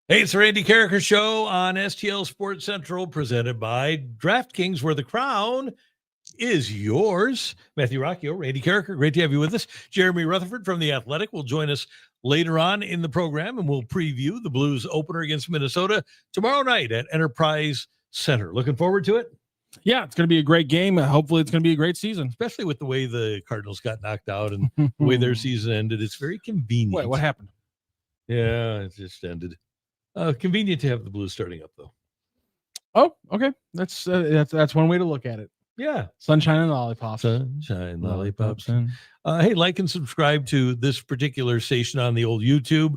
Hey, it's the Randy Karraker Show on STL Sports Central, presented by DraftKings, where the crown is yours. Matthew Rocchio, Randy Karraker, great to have you with us. Jeremy Rutherford from The Athletic will join us later on in the program, and we'll preview the Blues opener against Minnesota tomorrow night at Enterprise Center. Looking forward to it? Yeah, it's going to be a great game. Hopefully, it's going to be a great season. Especially with the way the Cardinals got knocked out and the way their season ended. It's very convenient. Wait, what happened? Yeah, it just ended. Convenient to have the Blues starting up, though. Oh, okay. That's one way to look at it. Yeah. Sunshine and lollipops. Sunshine, lollipops. Hey, like and subscribe to this particular station on the old YouTube,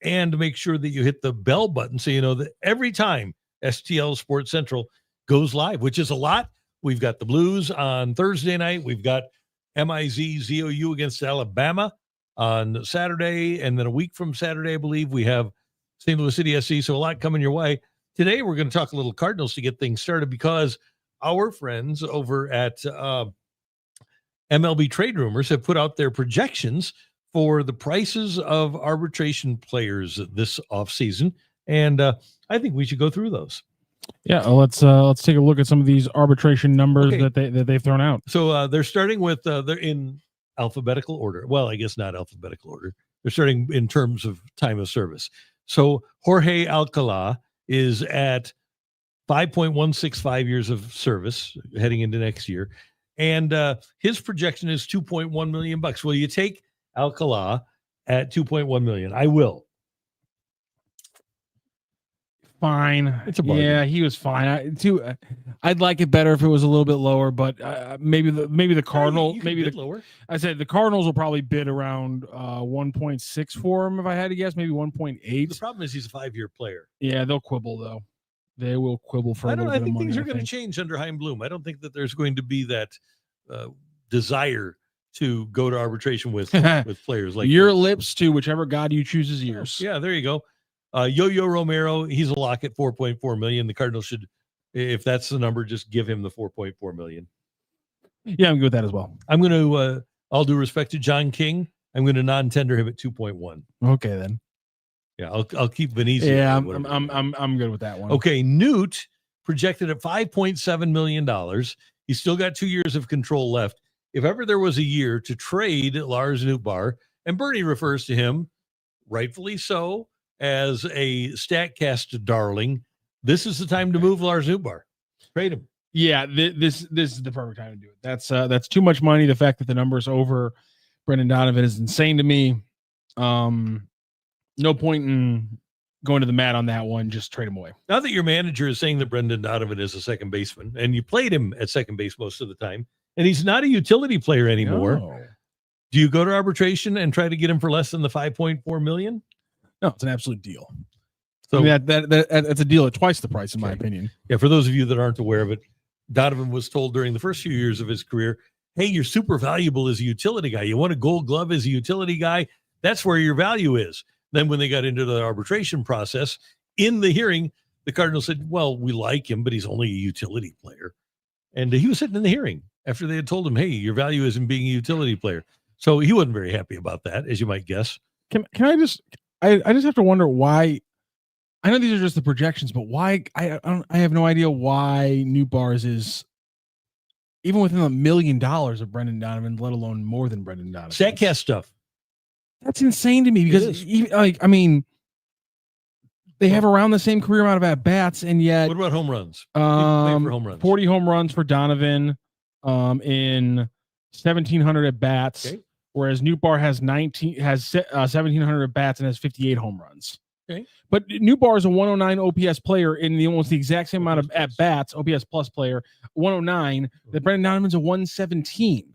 and make sure that you hit the bell button so you know that every time STL Sports Central goes live, which is a lot. We've got the Blues on Thursday night. We've got MIZ-ZOU against Alabama on Saturday, and then a week from Saturday, I believe, we have St. Louis City SC, so a lot coming your way. Today, we're going to talk a little Cardinals to get things started, because our friends over at MLB Trade Rumors have put out their projections for the prices of arbitration players this offseason, and I think we should go through those. Yeah, let's take a look at some of these arbitration numbers that they've thrown out. So they're starting with they're in alphabetical order. Well, I guess not alphabetical order. They're starting in terms of time of service. So Jorge Alcala is at 5.165 years of service heading into next year, and his projection is $2.1 million. Will you take Alcala at $2.1 million? I will. Fine. It's a bargain. Yeah, he was fine. I'd like it better if it was a little bit lower, but maybe the Cardinals, lower. I said the Cardinals will probably bid around 1.6 for him if I had to guess, maybe 1.8. The problem is he's a 5-year player. Yeah, they'll quibble though. They will quibble for. I think things are going to change under Chaim Bloom. I don't think that there's going to be that desire to go to arbitration with players like your lips to whichever god you choose is yours. Yeah, there you go. Yo-Yo Romero, he's a lock at $4.4 million. The Cardinals should, if that's the number, just give him the $4.4 million. Yeah, I'm good with that as well. I'm going to, all due respect to John King, I'm going to non-tender him at 2.1. Okay, then. Yeah, I'll keep Venezia. Yeah, I'm good with that one. Okay, Newt projected at $5.7 million. He's still got 2 years of control left. If ever there was a year to trade Lars Nootbaar, and Bernie refers to him, rightfully so, as a StatCast darling, this is the time to move Lars Nootbaar. Trade him. Yeah, this is the perfect time to do it. That's too much money. The fact that the numbers over Brendan Donovan is insane to me. No point in going to the mat on that one. Just trade him away. Now that your manager is saying that Brendan Donovan is a second baseman, and you played him at second base most of the time, and he's not a utility player anymore, no. Do you go to arbitration and try to get him for less than the $5.4 million? No, it's an absolute deal. So I mean, that's a deal at twice the price, in my opinion. Yeah, for those of you that aren't aware of it, Donovan was told during the first few years of his career, hey, you're super valuable as a utility guy. You want a gold glove as a utility guy? That's where your value is. Then when they got into the arbitration process, in the hearing, the Cardinals said, well, we like him, but he's only a utility player. And he was sitting in the hearing after they had told him, hey, your value isn't being a utility player. So he wasn't very happy about that, as you might guess. Can I just have to wonder why. I know these are just the projections, but why? I have no idea why Nootbaar is even within $1 million of Brendan Donovan, let alone more than Brendan Donovan. StatCast stuff. That's insane to me because, they have around the same career amount of at bats, and yet. What about home runs? For home runs? 40 home runs for Donovan, in 1,700 at bats. Okay. Whereas Nootbaar has 1,700 at bats and has 58 home runs. Okay. But Nootbaar is a 109 OPS player in almost the exact same amount of at bats, OPS plus player, 109. That Brendan Donovan's a 117.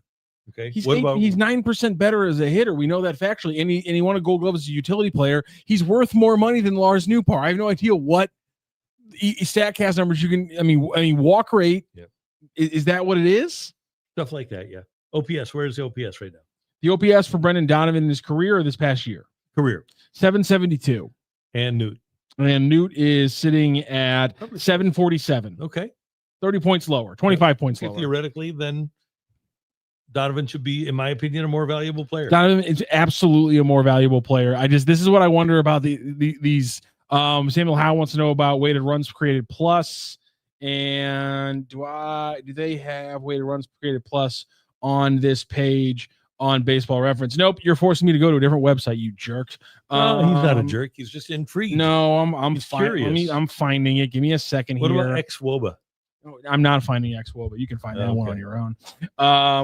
Okay. He's 9% better as a hitter. We know that factually. And he won a Gold Glove as a utility player. He's worth more money than Lars Nootbaar. I have no idea what StatCast numbers you can. I mean, walk rate. Yep. Is that what it is? Stuff like that. Yeah. OPS. Where is the OPS right now? The OPS for Brendan Donovan in his career or this past year? Career. 772. And Newt is sitting at 747. Okay. 30 points lower, 25 points lower. Theoretically, then Donovan should be, in my opinion, a more valuable player. Donovan is absolutely a more valuable player. This is what I wonder about these Samuel Howe wants to know about weighted runs created plus, and do they have weighted runs created plus on this page on Baseball Reference? Nope, you're forcing me to go to a different website, you jerks. No, he's not a jerk. He's just intrigued. No, I'm curious. I'm finding it. Give me a second what here. What about X-Woba? I'm not finding X-Woba. You can find that one on your own.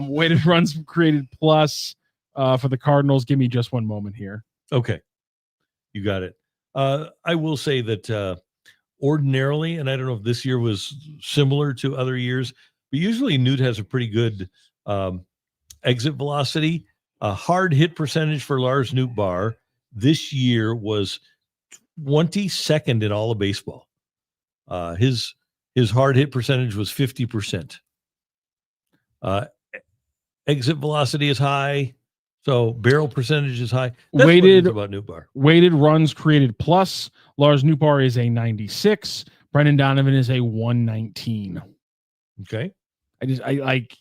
Weighted runs created plus for the Cardinals. Give me just one moment here. Okay, you got it. I will say that ordinarily, and I don't know if this year was similar to other years, but usually Newt has a pretty good exit velocity. A hard hit percentage for Lars Nootbaar this year was 22nd in all of baseball. His hard hit percentage was 50%. Exit velocity is high, so barrel percentage is high. That's weighted about Nootbaar. Weighted runs created plus. Lars Nootbaar is a 96. Brendan Donovan is a 119. Okay. I like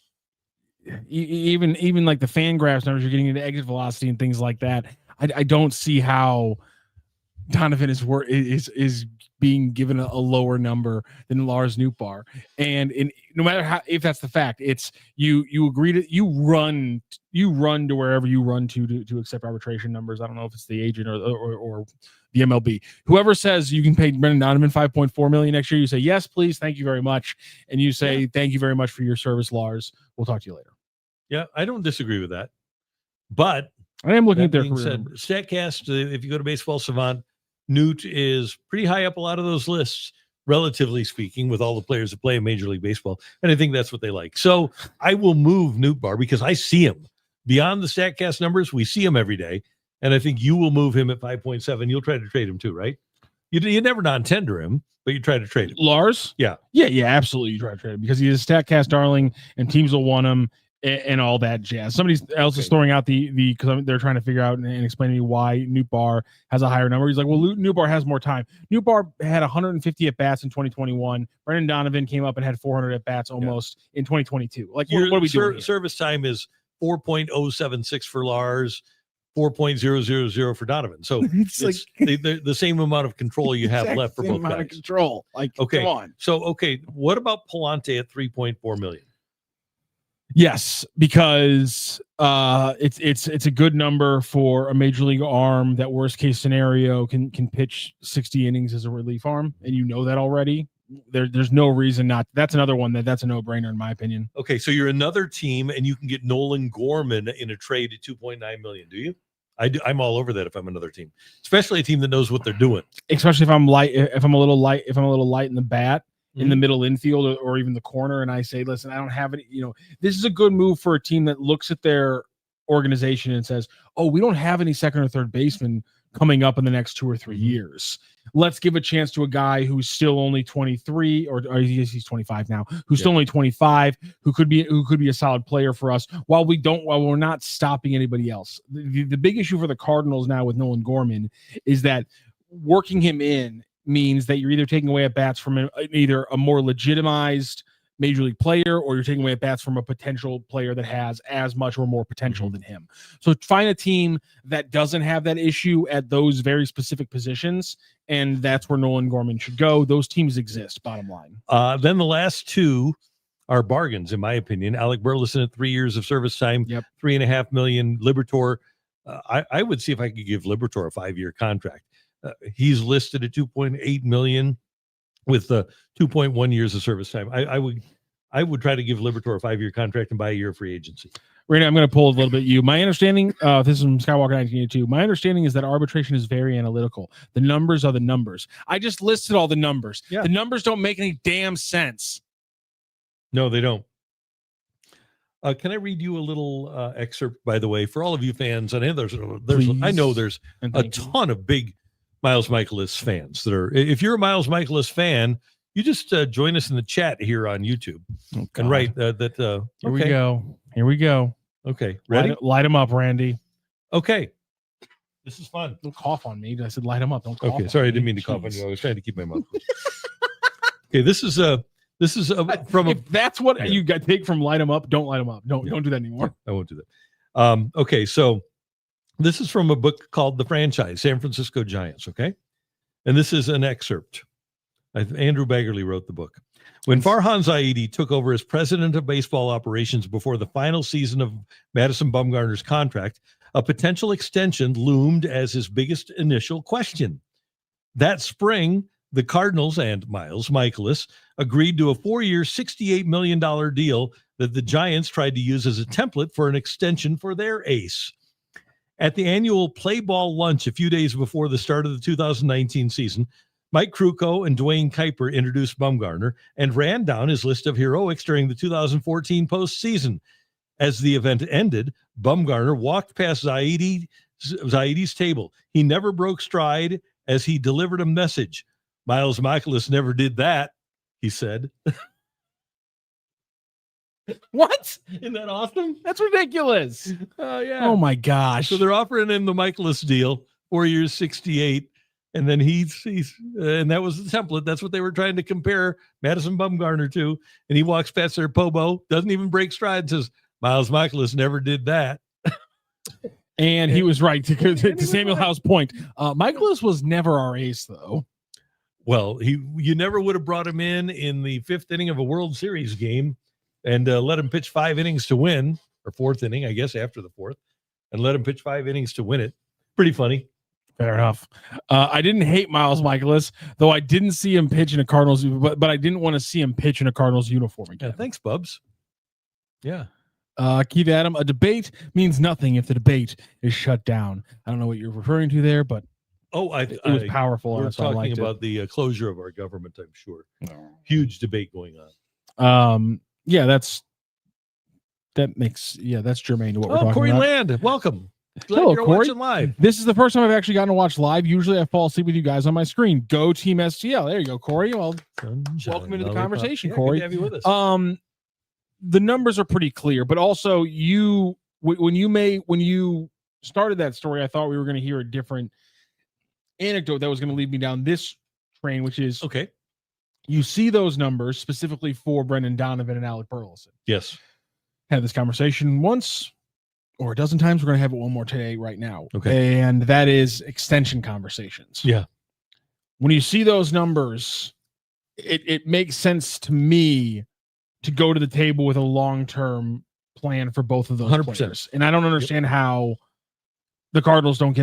even like the fan graphs numbers. You're getting into exit velocity and things like that. I don't see how Donovan is being given a lower number than Lars Nootbaar. And no matter how, if that's the fact, it's you agree to, you run to wherever you run to accept arbitration numbers. I don't know if it's the agent or the MLB. Whoever says you can pay Brendan Donovan $5.4 million next year, you say, yes, please. Thank you very much. And you say, thank you very much for your service, Lars. We'll talk to you later. Yeah. I don't disagree with that, but I am looking at their StatCast. If you go to Baseball Savant, Newt is pretty high up a lot of those lists, relatively speaking, with all the players that play in Major League Baseball. And I think that's what they like. So I will move Nootbaar because I see him. Beyond the StatCast numbers, we see him every day. And I think you will move him at 5.7. You'll try to trade him too, right? You never non-tender him, but you try to trade him. Lars? Yeah, absolutely. You try to trade him because he's a StatCast darling and teams will want him and all that jazz. Somebody else is throwing out the because they're trying to figure out and explain to me why Nootbaar has a higher number. He's like, well, Nootbaar has more time. Nootbaar had 150 at bats in 2021. Brendan Donovan came up and had 400 at bats almost in 2022. Like, what are we doing? Service time is 4.076 for Lars, 4.000 for Donovan. So it's like the same amount of control you have left for both guys. Control. Like, come on. So what about Palante at 3.4 million? Yes, because it's a good number for a major league arm that worst case scenario can pitch 60 innings as a relief arm, and you know that already. There's no reason not. That's another one that's a no-brainer in my opinion. Okay, so you're another team, and you can get Nolan Gorman in a trade at 2.9 million. Do you? I'm all over that if I'm another team, especially a team that knows what they're doing. Especially if I'm a little light in the bat. In the middle infield or even the corner, and I say, listen, I don't have any, this is a good move for a team that looks at their organization and says, oh, we don't have any second or third baseman coming up in the next 2 or 3 years. Let's give a chance to a guy who's still only 23 or he's 25 now, who's still only 25, who could be a solid player for us while we're not stopping anybody else. The big issue for the Cardinals now with Nolan Gorman is that working him in means that you're either taking away at bats from either a more legitimized major league player or you're taking away at bats from a potential player that has as much or more potential than him. So find a team that doesn't have that issue at those very specific positions, and that's where Nolan Gorman should go. Those teams exist, bottom line. Then the last two are bargains, in my opinion. Alec Burleson at 3 years of service time, $3.5 million. Liberatore, I would see if I could give Liberatore a 5-year contract. He's listed at 2.8 million with 2.1 years of service time. I would try to give Liberatore a 5-year contract and buy a year of free agency. Raina, I'm going to pull a little bit you. My understanding, this is from Skywalker 1982. My understanding is that arbitration is very analytical. The numbers are the numbers. I just listed all the numbers. Yeah. The numbers don't make any damn sense. No, they don't. Can I read you a little excerpt, by the way, for all of you fans? And there's I know there's a ton of big Miles Michaelis fans that are. If you're a Miles Michaelis fan, you just join us in the chat here on YouTube and write that. Here we go. Here we go. Okay, ready? Light him up, Randy. Okay, this is fun. Don't cough on me. I said light him up. Don't cough. Okay, sorry, I didn't mean to cough on you. I was trying to keep my mouth. Okay, this is from. If that's what you got take from light him up, don't light him up. Don't do that anymore. I won't do that. Okay, so. This is from a book called The Franchise, San Francisco Giants, okay? And this is an excerpt. Andrew Baggerly wrote the book. When Farhan Zaidi took over as president of baseball operations before the final season of Madison Bumgarner's contract, a potential extension loomed as his biggest initial question. That spring, the Cardinals and Miles Mikolas agreed to a 4-year, $68 million deal that the Giants tried to use as a template for an extension for their ace. At the annual Play Ball lunch a few days before the start of the 2019 season, Mike Krukow and Dwayne Kuiper introduced Bumgarner and ran down his list of heroics during the 2014 postseason. As the event ended, Bumgarner walked past Zaidi's table. He never broke stride as he delivered a message. Miles Mikolas never did that, he said. What? Isn't that awesome? That's ridiculous. Yeah. Oh my gosh. So they're offering him the Mikolas deal, 4 years, 68. And then he's and that was the template. That's what they were trying to compare Madison Bumgarner to. And he walks past their Pobo, doesn't even break stride, says, Miles Mikolas never did that. And he was right to Samuel Howe's point. Mikolas was never our ace, though. Well, you never would have brought him in the 5th inning of a World Series game and let him pitch 5 innings to win, or 4th inning, I guess, after the 4th, and let him pitch 5 innings to win it. Pretty funny. Fair enough. I didn't hate Miles Mikolas, though I didn't see him pitch in a Cardinals, but I didn't want to see him pitch in a Cardinals uniform again. Yeah, thanks, Bubs. Yeah. Keith Adam, a debate means nothing if the debate is shut down. I don't know what you're referring to there, but it was powerful. We're talking about the closure of our government, I'm sure. Huge debate going on. Yeah, that's germane to what we're talking Corey about. Land, welcome. Glad Hello, you're Corey. watching live. This is the first time I've actually gotten to watch live. Usually I fall asleep with you guys on my screen. Go Team STL. There you go, Corey. Well, welcome into the conversation, Corey. Good to have you with us. The numbers are pretty clear, but also when you started that story, I thought we were going to hear a different anecdote that was going to lead me down this train, which is okay. You see those numbers specifically for Brendan Donovan and Alec Burleson. Yes. Had this conversation once or a dozen times. We're going to have it one more today right now. Okay. And that is extension conversations. Yeah. When you see those numbers, it makes sense to me to go to the table with a long-term plan for both of those 100%. players. And I don't understand how the Cardinals don't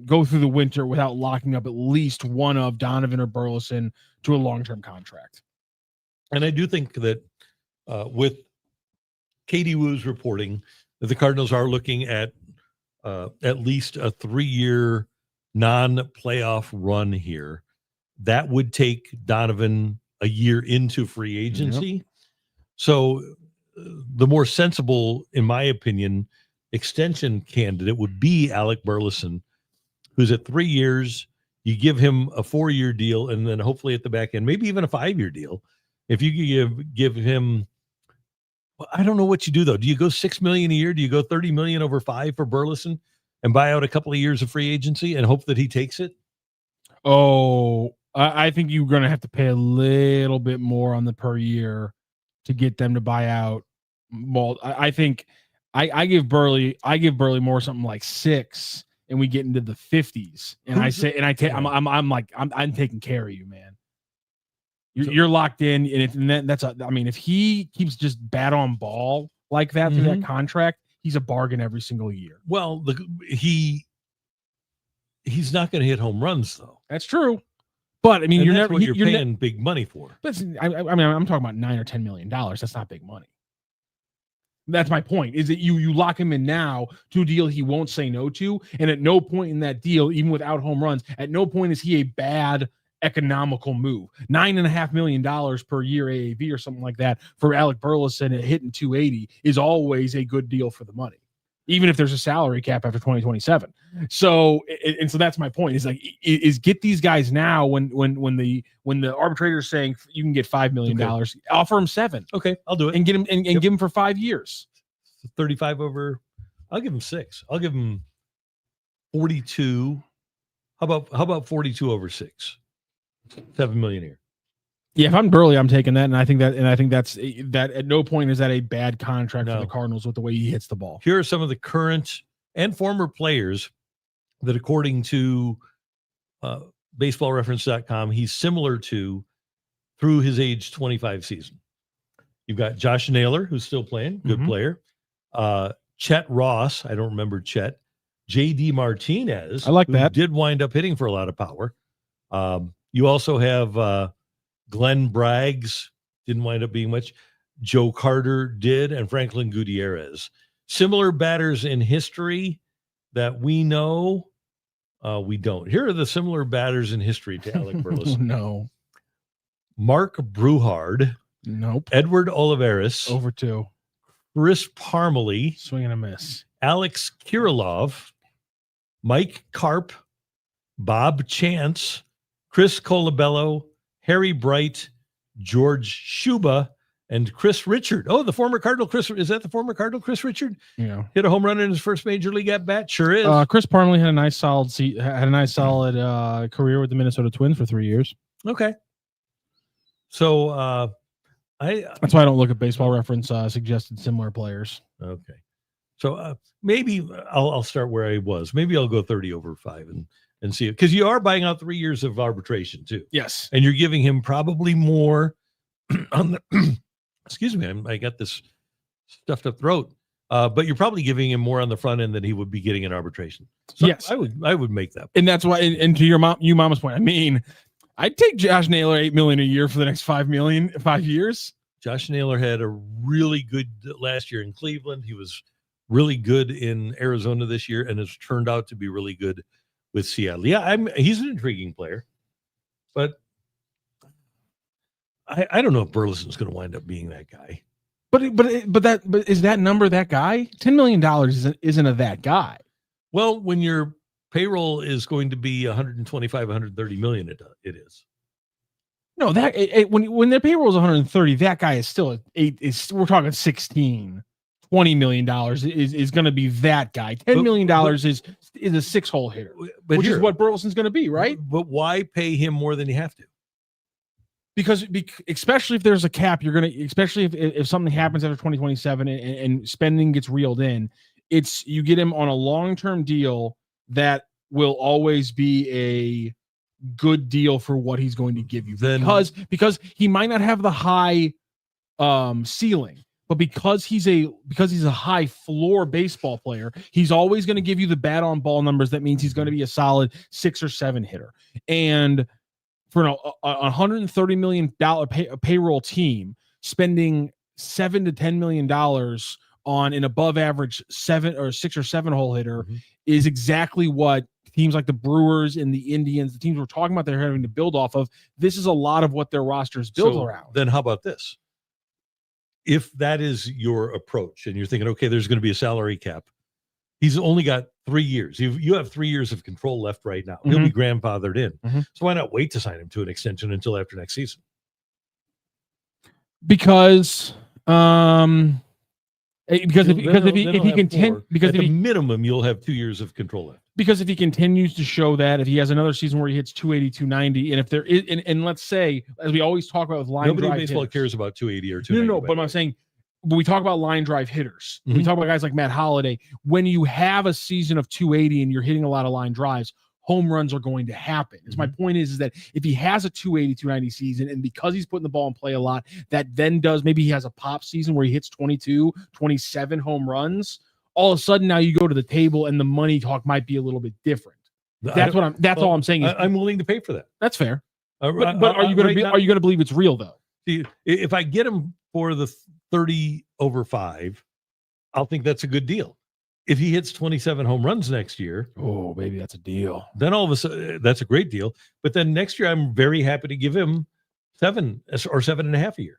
go through the winter without locking up at least one of Donovan or Burleson to a long-term contract. And I do think that with Katie Woo's reporting that the Cardinals are looking at least a 3-year non-playoff run here, that would take Donovan a year into free agency. Yep. So the more sensible, in my opinion, extension candidate would be Alec Burleson, who's at 3 years. You give him a 4-year deal, and then hopefully at the back end, maybe even a 5-year deal. If you give him, well, I don't know what you do though. Do you go $6 million a year? Do you go $30 million over 5 for Burleson and buy out a couple of years of free agency and hope that he takes it? Oh, I think you're going to have to pay a little bit more on the per year to get them to buy out. Well, I think I give Burly more something like 6, and we get into the 50s. And I'm taking care of you, man. You're locked in, and if he keeps just bat on ball like that through that contract, he's a bargain every single year. Well, he's not going to hit home runs though. That's true. But I mean, you're paying big money for. But I'm talking about $9 or $10 million. That's not big money. That's my point. Is that you lock him in now to a deal he won't say no to, and at no point in that deal, even without home runs, at no point is he a bad economical move. $9.5 million per year AAV or something like that for Alec Burleson at hitting 280 is always a good deal for the money, even if there's a salary cap after 2027. So that's my point. Is get these guys now when the arbitrator is saying you can get $5 million, offer him 7. Okay, I'll do it and get him and give him for 5 years. 35 over. I'll give him 6. I'll give him 42. How about 42 over 6? $7 million a year. Yeah, if I'm Burly, I'm taking that, and I think that's at no point is that a bad contract for the Cardinals with the way he hits the ball. Here are some of the current and former players that, according to baseballreference.com, he's similar to through his age 25 season. You've got Josh Naylor, who's still playing, good player. Chet Ross, I don't remember Chet. J.D. Martinez, I like who that. did wind up hitting for a lot of power. You also have Glenn Braggs, didn't wind up being much. Joe Carter did, and Franklin Gutierrez. Similar batters in history that we know, we don't. Here are the similar batters in history to Alec Burleson. No. Mark Bruhard. Nope. Edward Olivares. Over 2. Chris Parmalee. Swing and a miss. Alex Kirilov. Mike Karp. Bob Chance. Chris Colabello. Harry Bright. George Shuba. And Chris Richard. Oh, the former Cardinal Chris. Is that the former Cardinal Chris Richard? Yeah. Hit a home run in his first major league at bat. Sure is. Chris Parmalee had a nice solid career with the Minnesota Twins for 3 years. Okay. So that's why I don't look at Baseball Reference suggested similar players. Okay. So maybe I'll start where I was. Maybe I'll go 30 over 5 and see it, because you are buying out 3 years of arbitration too. Yes. And you're giving him probably more on the excuse me, I got this stuffed up throat. But you're probably giving him more on the front end than he would be getting in arbitration. So yes. I would make that. And that's why, and to your mama's point, I mean, I'd take Josh Naylor $8 million a year for the next 5 years. Josh Naylor had a really good last year in Cleveland. He was really good in Arizona this year, and has turned out to be really good with Seattle. Yeah, he's an intriguing player, but I don't know if Burleson's going to wind up being that guy. But is that number that guy? $10 million isn't a that guy. Well, when your payroll is going to be 125, 130 million, it is. No, when their payroll is 130, that guy is still we're talking 16, $20 million is going to be that guy. $10 million is a 6-hole hitter, which is what Burleson's going to be, right? But why pay him more than you have to? Because especially if there's a cap, you're going to, especially if something happens after 2027 and spending gets reeled in, you get him on a long-term deal that will always be a good deal for what he's going to give you. Because he might not have the high ceiling, but because he's a high floor baseball player, he's always going to give you the bat on ball numbers. That means he's going to be a solid 6 or 7 hitter. And for a $130 million payroll team, spending $7 to $10 million on an above average 6 or 7 hole hitter is exactly what teams like the Brewers and the Indians, the teams we're talking about, they're having to build off of. This is a lot of what their roster is built around. Then how about this? If that is your approach and you're thinking, okay, there's going to be a salary cap, he's only got 3 years. You have 3 years of control left right now. He'll be grandfathered in. So why not wait to sign him to an extension until after next season? Because if he continues, because at the minimum you'll have 2 years of control left. Because if he continues to show that, if he has another season where he hits 280, 290, and if there is, and let's say, as we always talk about with line drive hitters. Nobody in baseball cares about 280 or 290. No, but I'm saying, but we talk about line drive hitters. We talk about guys like Matt Holliday. When you have a season of 280 and you're hitting a lot of line drives, home runs are going to happen. My point is that if he has a 280, 290 season, and because he's putting the ball in play a lot, that then maybe he has a pop season where he hits 22, 27 home runs. All of a sudden now you go to the table and the money talk might be a little bit different. That's all I'm saying. I'm willing to pay for that. That's fair. But are you going to believe it's real though? See, if I get him for the 30 over 5, I'll think that's a good deal. If he hits 27 home runs next year, oh, maybe that's a deal. Then all of a sudden, that's a great deal. But then next year, I'm very happy to give him 7 or 7.5 a year.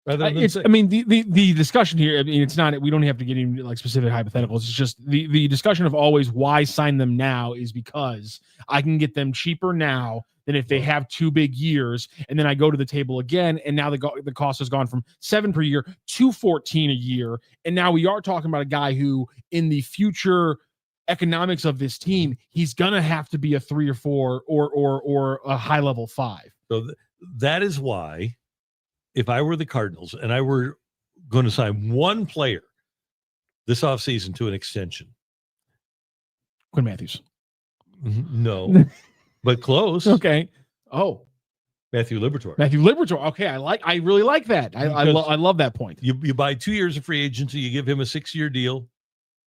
Rather than the discussion here. I mean, it's not. We don't have to get into like specific hypotheticals. It's just the discussion of always why sign them now is because I can get them cheaper now than if they have 2 big years, and then I go to the table again, and now the cost has gone from 7 per year to 14 a year, and now we are talking about a guy who, in the future economics of this team, he's gonna have to be a 3 or 4 or a high level 5. So that is why, if I were the Cardinals and I were going to sign one player this offseason to an extension, Quinn Matthews. No. but close. Okay. Oh, Matthew Liberatore. Okay, I really like that. I love that point. You buy 2 years of free agency, you give him a 6-year deal,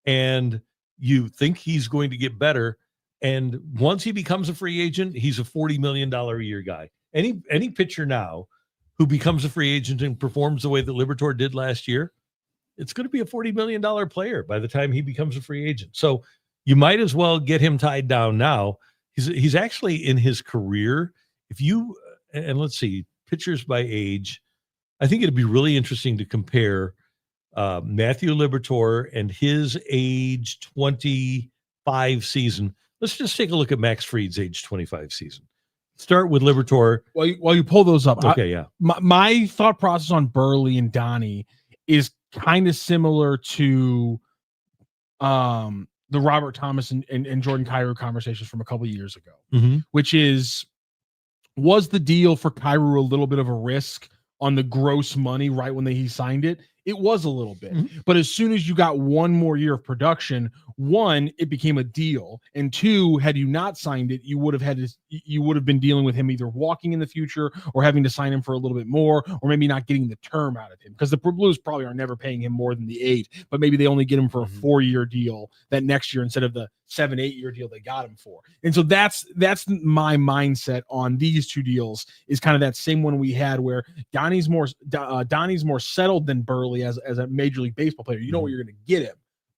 and you think he's going to get better. And once he becomes a free agent, he's a $40 million a year guy. Any pitcher now who becomes a free agent and performs the way that Liberatore did last year, it's going to be a $40 million player by the time he becomes a free agent. So you might as well get him tied down now. He's actually in his career. If you, and let's see, pitchers by age, I think it'd be really interesting to compare Matthew Liberatore and his age 25 season. Let's just take a look at Max Fried's age 25 season. Start with Liberatore. While you pull those up. Okay, yeah. My thought process on Burly and Donny is kind of similar to the Robert Thomas and Jordan Kyrou conversations from a couple of years ago, which was the deal for Kyrou a little bit of a risk on the gross money right when he signed it? It was a little bit. But as soon as you got one more year of production, one, it became a deal. And two, had you not signed it, you would have been dealing with him either walking in the future or having to sign him for a little bit more, or maybe not getting the term out of him. Because the Blues probably are never paying him more than the 8, but maybe they only get him for a 4-year deal that next year instead of the 7-8-year deal they got him for. And so that's my mindset on these two deals, is kind of that same one we had where Donny's more settled than Burly as a Major League Baseball player. You know what you're going to get him,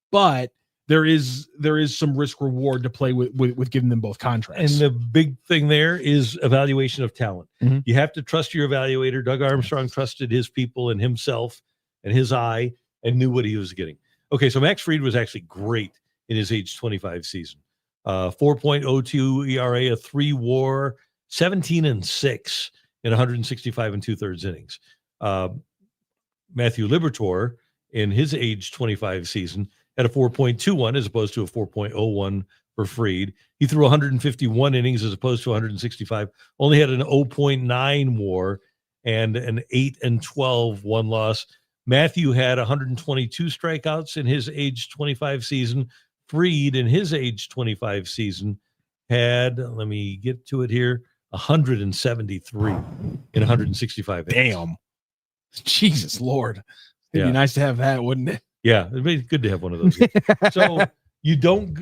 but there is some risk reward to play with giving them both contracts. And the big thing there is evaluation of talent. You have to trust your evaluator. Doug Armstrong trusted his people and himself and his eye and knew what he was getting. Okay, so Max Fried was actually great in his age 25 season. 4.02 ERA, a 3 WAR, 17-6 in 165 2/3 innings. Matthew Liberatore in his age 25 season had a 4.21 as opposed to a 4.01 for Fried. He threw 151 innings as opposed to 165, only had an 0.9 WAR and an 8-12 1-loss. Matthew had 122 strikeouts in his age 25 season. Fried in his age 25 season had, let me get to it here, 173 in 165 innings. Damn. Jesus Lord. It'd be nice to have that, wouldn't it? Yeah, it'd be good to have one of those guys. So you don't,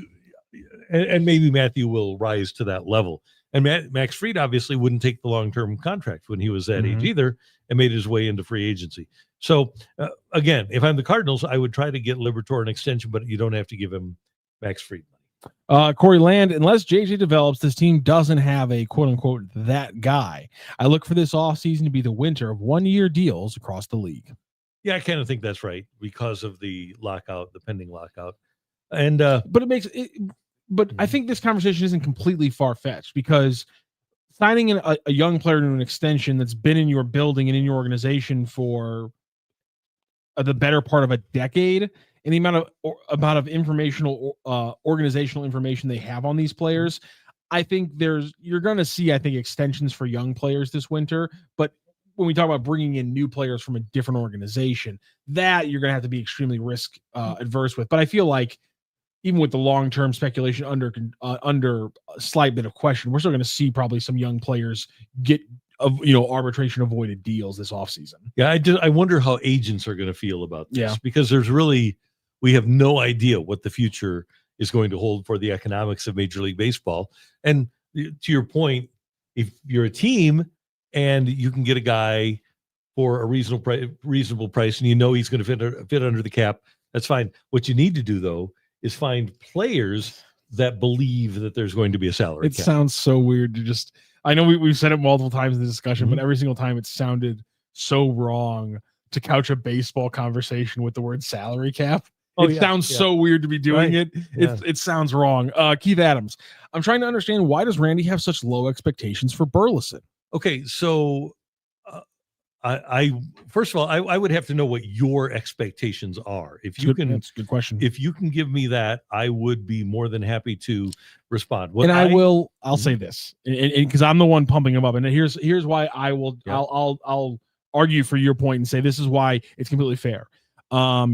and maybe Matthew will rise to that level. And Max Fried obviously wouldn't take the long-term contract when he was that age either, and made his way into free agency. So again, if I'm the Cardinals, I would try to get Liberatore an extension, but you don't have to give him Max Fried money. Corey Land, unless JJ develops, this team doesn't have a quote-unquote that guy. I look for this offseason to be the winter of 1-year deals across the league. Yeah, I kind of think that's right because of the lockout, the pending lockout. And but it makes it, but I think this conversation isn't completely far-fetched, because signing a young player to an extension that's been in your building and in your organization for the better part of a decade, and the amount of informational organizational information they have on these players, I think you're going to see, I think, extensions for young players this winter. But when we talk about bringing in new players from a different organization, that you're going to have to be extremely risk adverse with. But I feel like even with the long-term speculation under a slight bit of question, we're still going to see probably some young players get arbitration avoided deals this offseason. Yeah, I wonder how agents are going to feel about this, because we have no idea what the future is going to hold for the economics of Major League Baseball. And to your point, if you're a team and you can get a guy for a reasonable price, and you know he's going to fit under the cap, that's fine. What you need to do, though, is find players that believe that there's going to be a salary cap. It sounds so weird to just, I know we've said it multiple times in the discussion, but every single time it sounded so wrong to couch a baseball conversation with the word salary cap. It sounds so weird to be doing it. It sounds wrong. Keith Adams, I'm trying to understand, why does Randy have such low expectations for Burleson? Okay, so I first of all, I would have to know what your expectations are. If you can, that's a good question. If you can give me that, I would be more than happy to respond. I'll say this, because I'm the one pumping him up, and here's why I will. Yeah. I'll argue for your point and say this is why it's completely fair.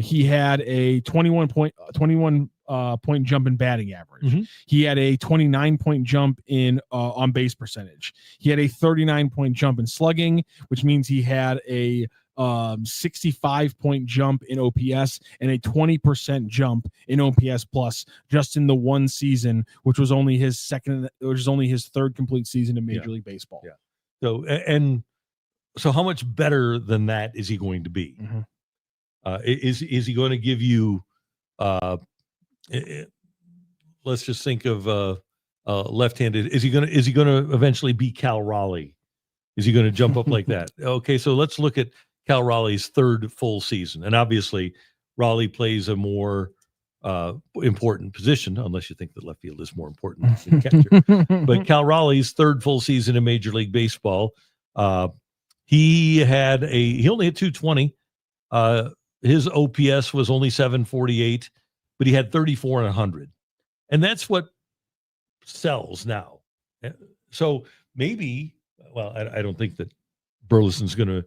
He had a 21 point jump in batting average. Mm-hmm. He had a 29-point jump in on base percentage. He had a 39-point jump in slugging, which means he had a 65-point jump in OPS and a 20% jump in OPS plus just in the one season, which was only his third complete season in Major League Baseball. Yeah. So how much better than that is he going to be? Mm-hmm. Is he going to give you? Let's just think of left-handed. Is he going to eventually be Cal Raleigh? Is he going to jump up like that? Okay, so let's look at Cal Raleigh's third full season, and obviously Raleigh plays a more important position, unless you think that left field is more important than catcher. But Cal Raleigh's third full season in Major League Baseball, he only hit 220. His OPS was only 748, but he had 34 and 100, and that's what sells now. So maybe, well, I don't think that Burleson's going to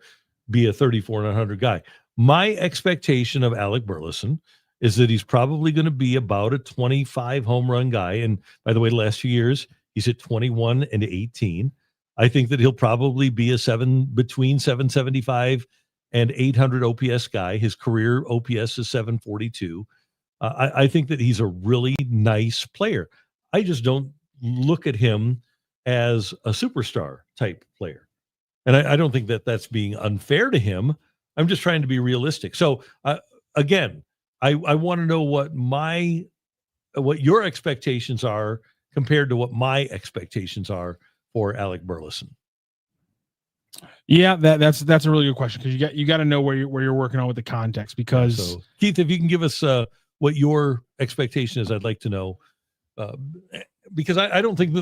be a 34 and 100 guy. My expectation of Alec Burleson is that he's probably going to be about a 25 home run guy. And by the way, the last few years, he's at 21 and 18. I think that he'll probably be between 775 and 800 OPS guy. His career OPS is 742. I think that he's a really nice player. I just don't look at him as a superstar type player. And I don't think that that's being unfair to him. I'm just trying to be realistic. So again, I want to know what your expectations are compared to what my expectations are for Alec Burleson. Yeah, that's a really good question, because you got to know where you're working on with the context. Because so, Keith, if you can give us what your expectation is, I'd like to know. Because I don't think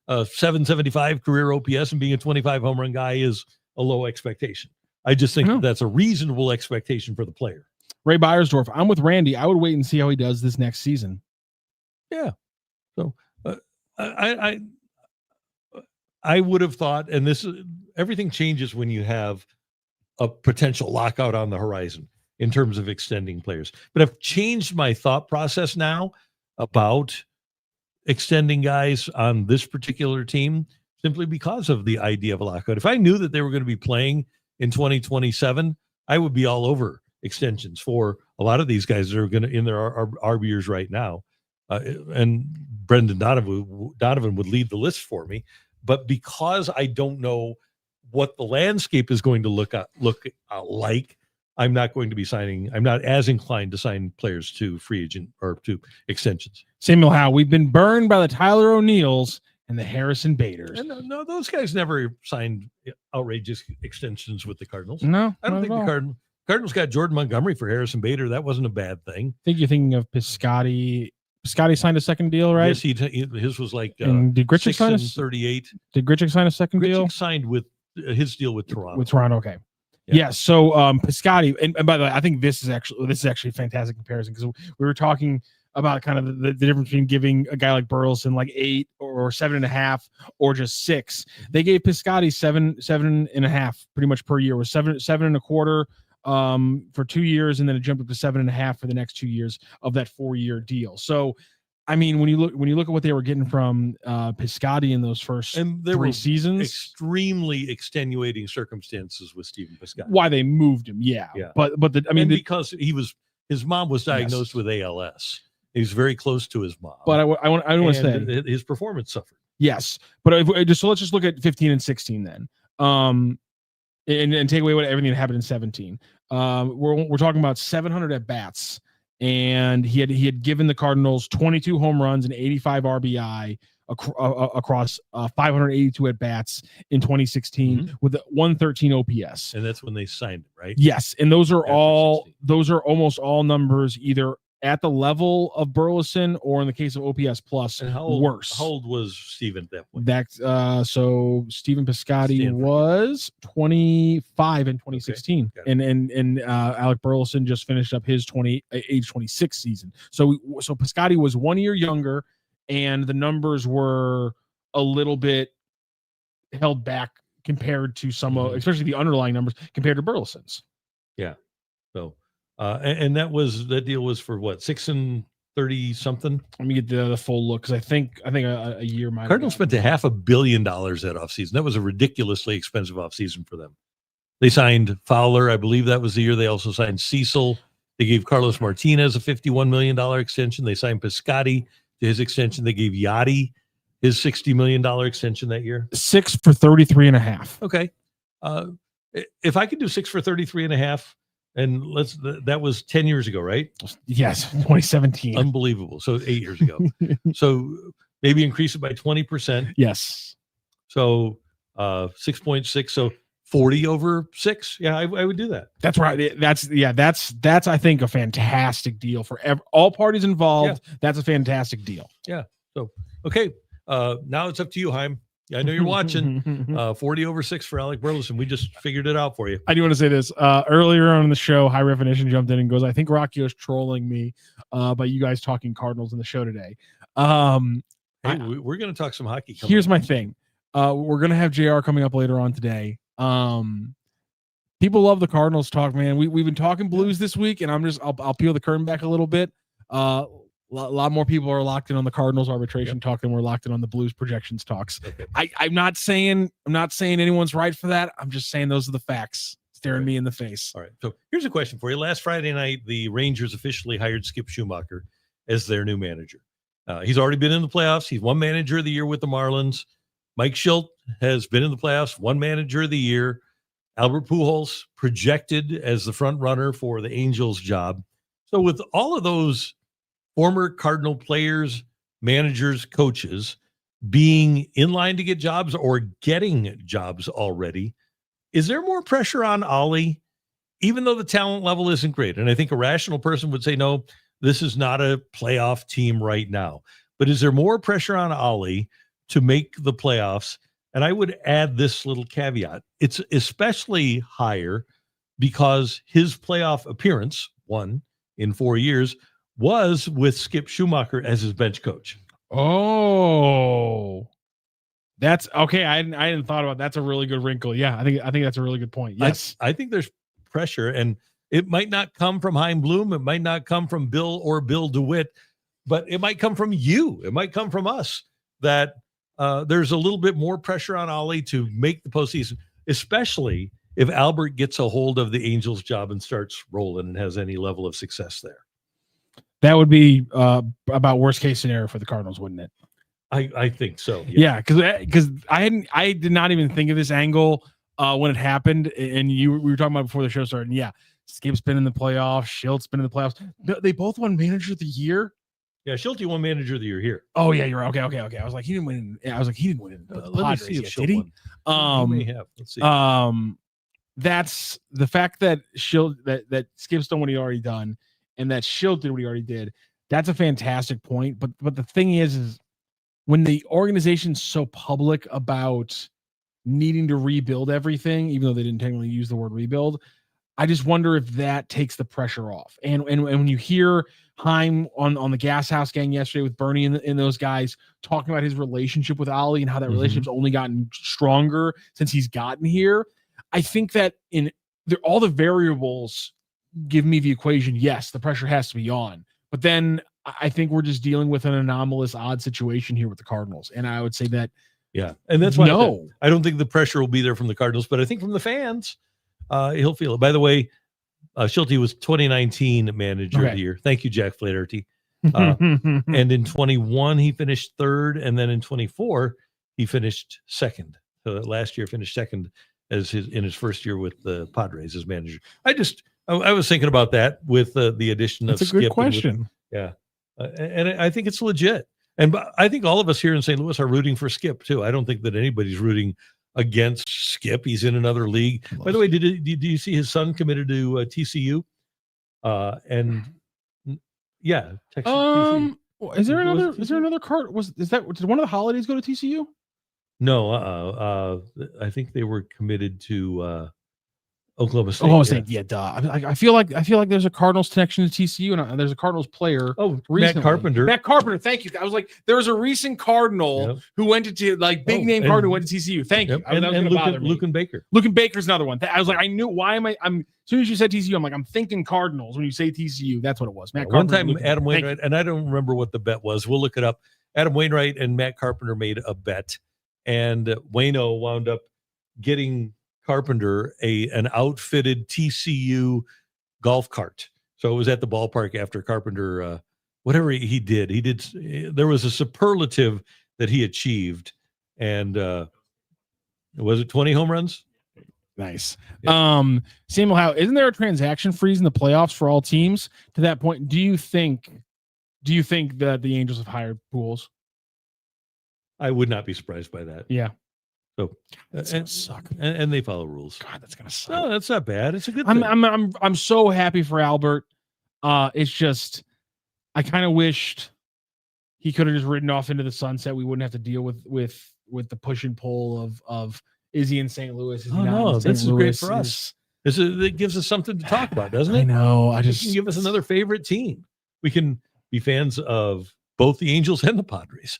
775 career OPS and being a 25 home run guy is a low expectation. I just think that's a reasonable expectation for the player. Ray Beiersdorf, I'm with Randy. I would wait and see how he does this next season. Yeah. So I would have thought, and everything changes when you have a potential lockout on the horizon in terms of extending players. But I've changed my thought process now about extending guys on this particular team simply because of the idea of a lockout. If I knew that they were going to be playing in 2027, I would be all over extensions for a lot of these guys that are going to in their RB years right now. And Brendan Donovan would lead the list for me. But because I don't know what the landscape is going to look like, I'm not going to be signing. I'm not as inclined to sign players to free agent or to extensions. Samuel Howe, we've been burned by the Tyler O'Neills and the Harrison Baders. No, those guys never signed outrageous extensions with the Cardinals. No, I don't think the Cardinals got Jordan Montgomery for Harrison Bader. That wasn't a bad thing. I think you're thinking of Piscotty. Piscotty signed a second deal, right? Yes, his was like did Grichuk sign 38. Did Grichuk sign a second deal? Grichuk signed with his deal with Toronto. With Toronto, okay. Yeah. So Piscotty, and by the way, I think this is actually a fantastic comparison, because we were talking about kind of the difference between giving a guy like Burleson like 8 or 7.5 or just 6. They gave Piscotty 7.5 pretty much per year, was 7.25 for 2 years, and then it jumped up to 7.5 for the next 2 years of that 4-year deal. So I mean, when you look at what they were getting from Piscotty in those first 3 seasons, extremely extenuating circumstances with Stephen Piscotty. Why they moved him, but because his mom was diagnosed with ALS. He was very close to his mom. But I want to say his performance suffered. Yes, but so let's just look at 15 and 16 then, and take away everything that happened in 17. We're talking about 700 at bats. And he had given the Cardinals 22 home runs and 85 RBI across 582 at bats in 2016 with 113 OPS. And that's when they signed it, right? Yes, and those are almost all numbers either at the level of Burleson or, in the case of OPS plus, worse. How old was Steven at that point? So Stephen Piscotty was 25 in 2016, okay. and Alec Burleson just finished up his age 26 season. So Piscotty was 1 year younger, and the numbers were a little bit held back compared to some, especially the underlying numbers compared to Burleson's. Yeah. So. And that deal was for what, 6 and 30 something. Let me get the full look because I think a year might. Cardinals spent $500 million that offseason. That was a ridiculously expensive offseason for them. They signed Fowler, I believe that was the year. They also signed Cecil. They gave Carlos Martinez a $51 million extension. They signed Piscotty to his extension. They gave Yachty his $60 million extension that year. 6 for 33.5. Okay. If I could do 6 for 33.5, and that was 10 years ago, right? Yes, 2017. Unbelievable. So 8 years ago. So maybe increase it by 20%. Yes. So 6.6. So 40 over 6. Yeah, I would do that. That's right. That's I think a fantastic deal for all parties involved. Yeah. That's a fantastic deal. Yeah. So okay. Now it's up to you, Heim. I know you're watching. 40 over 6 for Alec Burleson. We just figured it out for you. I do want to say this. Earlier on in the show, High Definition jumped in and goes, I think Rocky is trolling me by you guys talking Cardinals in the show today. Hey, we're going to talk some hockey. Here's my thing. We're going to have JR coming up later on today. People love the Cardinals talk, man. We've been talking Blues this week, and I'll peel the curtain back a little bit. A lot more people are locked in on the Cardinals arbitration talk than we're locked in on the Blues projections talks. Okay. I'm not saying anyone's right for that. I'm just saying those are the facts staring me in the face. All right. So here's a question for you. Last Friday night, the Rangers officially hired Skip Schumacher as their new manager. He's already been in the playoffs. He's won Manager of the Year with the Marlins. Mike Shildt has been in the playoffs, won Manager of the Year. Albert Pujols projected as the front runner for the Angels job. So with all of those former Cardinal players, managers, coaches being in line to get jobs or getting jobs already, is there more pressure on Ollie, even though the talent level isn't great? And I think a rational person would say, no, this is not a playoff team right now. But is there more pressure on Ollie to make the playoffs? And I would add this little caveat. It's especially higher because his playoff appearance, one in 4 years, was with Skip Schumacher as his bench coach. Oh, that's okay. I hadn't thought about that. That's a really good wrinkle. Yeah, I think that's a really good point. Yes, I think there's pressure, and it might not come from Chaim Bloom. It might not come from Bill or Bill DeWitt, but it might come from you. It might come from us that there's a little bit more pressure on Ollie to make the postseason, especially if Albert gets a hold of the Angels job and starts rolling and has any level of success there. That would be about worst case scenario for the Cardinals, wouldn't it? I think so. Yeah, because I did not even think of this angle when it happened, and we were talking about it before the show started. And yeah, Skip's been in the playoffs, Shilt's been in the playoffs. They both won Manager of the Year. Yeah, Shildt won Manager of the Year here. Oh yeah, you're right. Okay. I was like, he didn't win. He didn't win. Let me see if did he? He may have. Let's see. That's the fact that Shildt that Skip's done what he already done, and that Shildt did what he already did. That's a fantastic point. But the thing is when the organization's so public about needing to rebuild everything, even though they didn't technically use the word rebuild, I just wonder if that takes the pressure off. And when you hear Chaim on the Gas House Gang yesterday with Bernie and those guys talking about his relationship with Ollie and how that relationship's only gotten stronger since he's gotten here, I think that all the variables give me the equation. Yes, the pressure has to be on, but then I think we're just dealing with an anomalous, odd situation here with the Cardinals. And I would say that, yeah, and that's why I don't think the pressure will be there from the Cardinals, but I think from the fans, he'll feel it. By the way, Shildt was 2019 Manager of the Year. Thank you, Jack Flaherty. And in 21, he finished third, and then in 24, he finished second. So last year, finished second in his first year with the Padres as manager. I was thinking about that with the addition of Skip. That's a good question. And I think it's legit. And I think all of us here in St. Louis are rooting for Skip too. I don't think that anybody's rooting against Skip. He's in another league. By the way, did you see his son committed to TCU? And yeah, Texas. TCU. Is there another card? Did one of the holidays go to TCU? No, I think they were committed to Oklahoma State. Oklahoma State, yeah, duh. I feel like there's a Cardinals connection to TCU, and there's a Cardinals player. Oh, recently. Matt Carpenter. Matt Carpenter, thank you. I was like, there was a recent Cardinal who went to big name Cardinal who went to TCU. Thank you. And Luke Baker. Luke and Baker's another one. I was like, I knew. Why am I? As soon as you said TCU, I'm like, I'm thinking Cardinals. When you say TCU, that's what it was. Matt One Carpenter, time, Adam Wainwright, and I don't remember what the bet was. We'll look it up. Adam Wainwright and Matt Carpenter made a bet, and Waino wound up getting Carpenter an outfitted TCU golf cart. So it was at the ballpark after Carpenter, whatever he did. There was a superlative that he achieved, and was it 20 home runs? Nice. Yeah. Samuel Howe, isn't there a transaction freeze in the playoffs for all teams to that point? Do you think that the Angels have hired Pujols? I would not be surprised by that. Yeah. So and they follow rules. God, that's gonna suck. No, that's not bad. It's a good thing. I'm so happy for Albert. It's just I kind of wished he could have just ridden off into the sunset. We wouldn't have to deal with the push and pull of is he in St. Louis? Is he not this is great for us. It gives us something to talk about, doesn't it? I know. It can give us another favorite team. We can be fans of both the Angels and the Padres.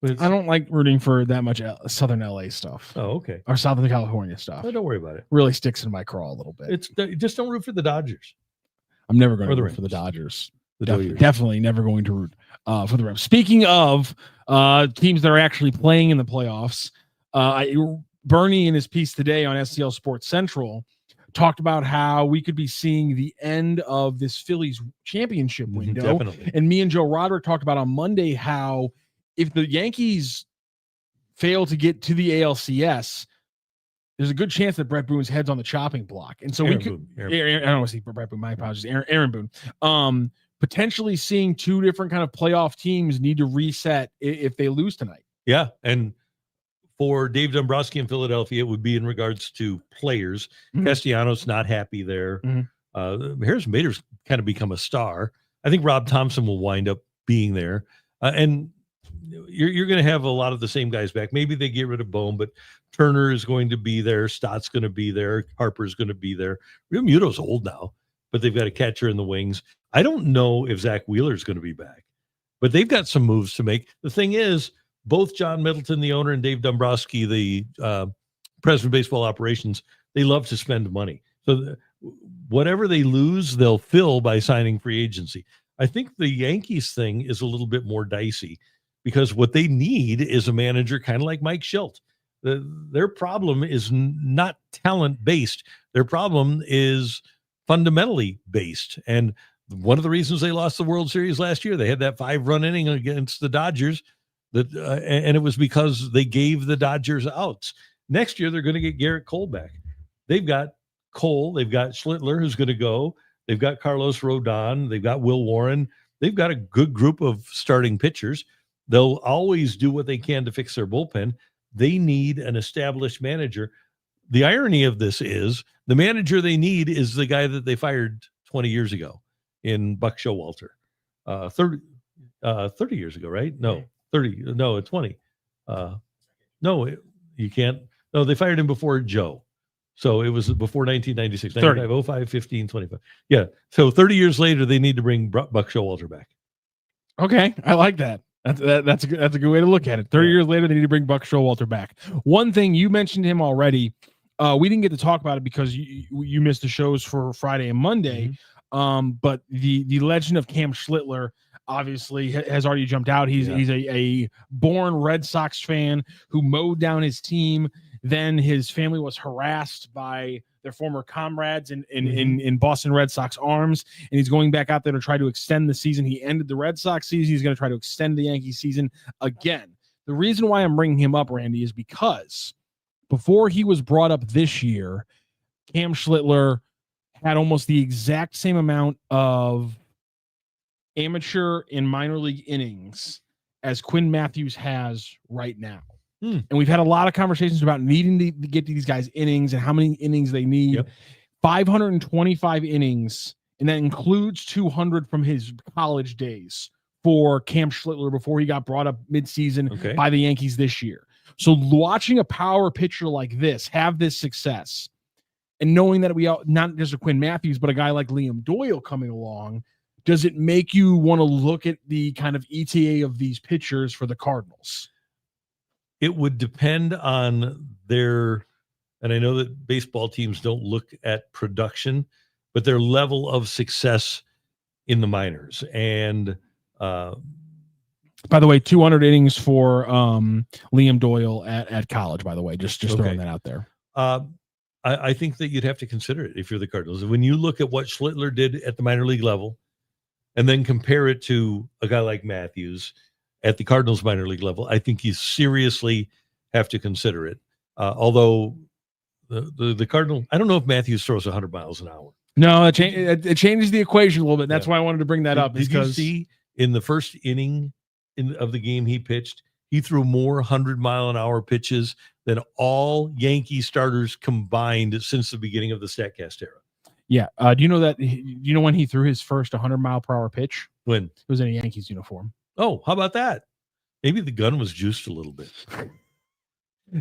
I don't like rooting for that much Southern LA stuff. Oh, okay. Or Southern California stuff. Oh, don't worry about it. Really sticks in my craw a little bit. Just don't root for the Dodgers. I'm never going to root for the Dodgers. Dodgers. Definitely never going to root for the Rams. Speaking of teams that are actually playing in the playoffs, Bernie in his piece today on STL Sports Central talked about how we could be seeing the end of this Phillies championship window. Definitely. And me and Joe Roderick talked about on Monday how if the Yankees fail to get to the ALCS, there's a good chance that Brett Boone's head's on the chopping block. And so I don't want to see Brett Boone. My apologies. Aaron Boone. Potentially seeing two different kind of playoff teams need to reset if they lose tonight. Yeah. And for Dave Dombrowski in Philadelphia, it would be in regards to players. Mm-hmm. Castellanos not happy there. Mm-hmm. Harrison Bader's kind of become a star. I think Rob Thompson will wind up being there. And you're going to have a lot of the same guys back. Maybe they get rid of Bohm, but Turner is going to be there. Stott's going to be there. Harper's going to be there. Real Muto's old now, but they've got a catcher in the wings. I don't know if Zach Wheeler's going to be back, but they've got some moves to make. The thing is, both John Middleton, the owner, and Dave Dombrowski, the president of baseball operations, they love to spend money. So whatever they lose, they'll fill by signing free agency. I think the Yankees thing is a little bit more dicey because what they need is a manager kind of like Mike Shildt. Their problem is not talent-based. Their problem is fundamentally based. And one of the reasons they lost the World Series last year, they had that 5-run inning against the Dodgers, and it was because they gave the Dodgers outs. Next year, they're going to get Garrett Cole back. They've got Cole. They've got Schlittler, who's going to go. They've got Carlos Rodon. They've got Will Warren. They've got a good group of starting pitchers. They'll always do what they can to fix their bullpen. They need an established manager. The irony of this is the manager they need is the guy that they fired 20 years ago in Buck Showalter. 30 years ago, right? No, 30. No, 20. You can't. No, they fired him before Joe. So it was before 1996, 95, 05, 15, 25. Yeah. So 30 years later, they need to bring Buck Showalter back. Okay. I like that. That's a good way to look at it. 30 years later, they need to bring Buck Showalter back. One thing, you mentioned him already. We didn't get to talk about it because you missed the shows for Friday and Monday. Mm-hmm. But the legend of Cam Schlittler obviously has already jumped out. He's a born Red Sox fan who mowed down his team. Then his family was harassed by their former comrades in Boston Red Sox arms, and he's going back out there to try to extend the season. He ended the Red Sox season. He's going to try to extend the Yankees season again. The reason why I'm bringing him up, Randy, is because before he was brought up this year, Cam Schlittler had almost the exact same amount of amateur and minor league innings as Quinn Matthews has right now. And we've had a lot of conversations about needing to get these guys innings and how many innings they need. Yep. 525 innings, and that includes 200 from his college days for Cam Schlittler before he got brought up midseason by the Yankees this year. So watching a power pitcher like this have this success And knowing that we not just a Quinn Matthews, but a guy like Liam Doyle coming along, does it make you want to look at the kind of ETA of these pitchers for the Cardinals? It would depend on their, and I know that baseball teams don't look at production, but their level of success in the minors. And by the way, 200 innings for Liam Doyle at college, by the way, just throwing that out there. I think that you'd have to consider it if you're the Cardinals. When you look at what Schlittler did at the minor league level and then compare it to a guy like Matthews at the Cardinals minor league level, I think you seriously have to consider it. Although the Cardinal, I don't know if Matthews throws 100 miles an hour. No, it changes the equation a little bit. That's why I wanted to bring that up. Did you see in the first inning of the game he pitched, he threw more 100-mile-an-hour pitches than all Yankee starters combined since the beginning of the StatCast era. Yeah. Do you know that? Do you know when he threw his first 100-mile-per-hour pitch? When? It was in a Yankees uniform. Oh, how about that? Maybe the gun was juiced a little bit.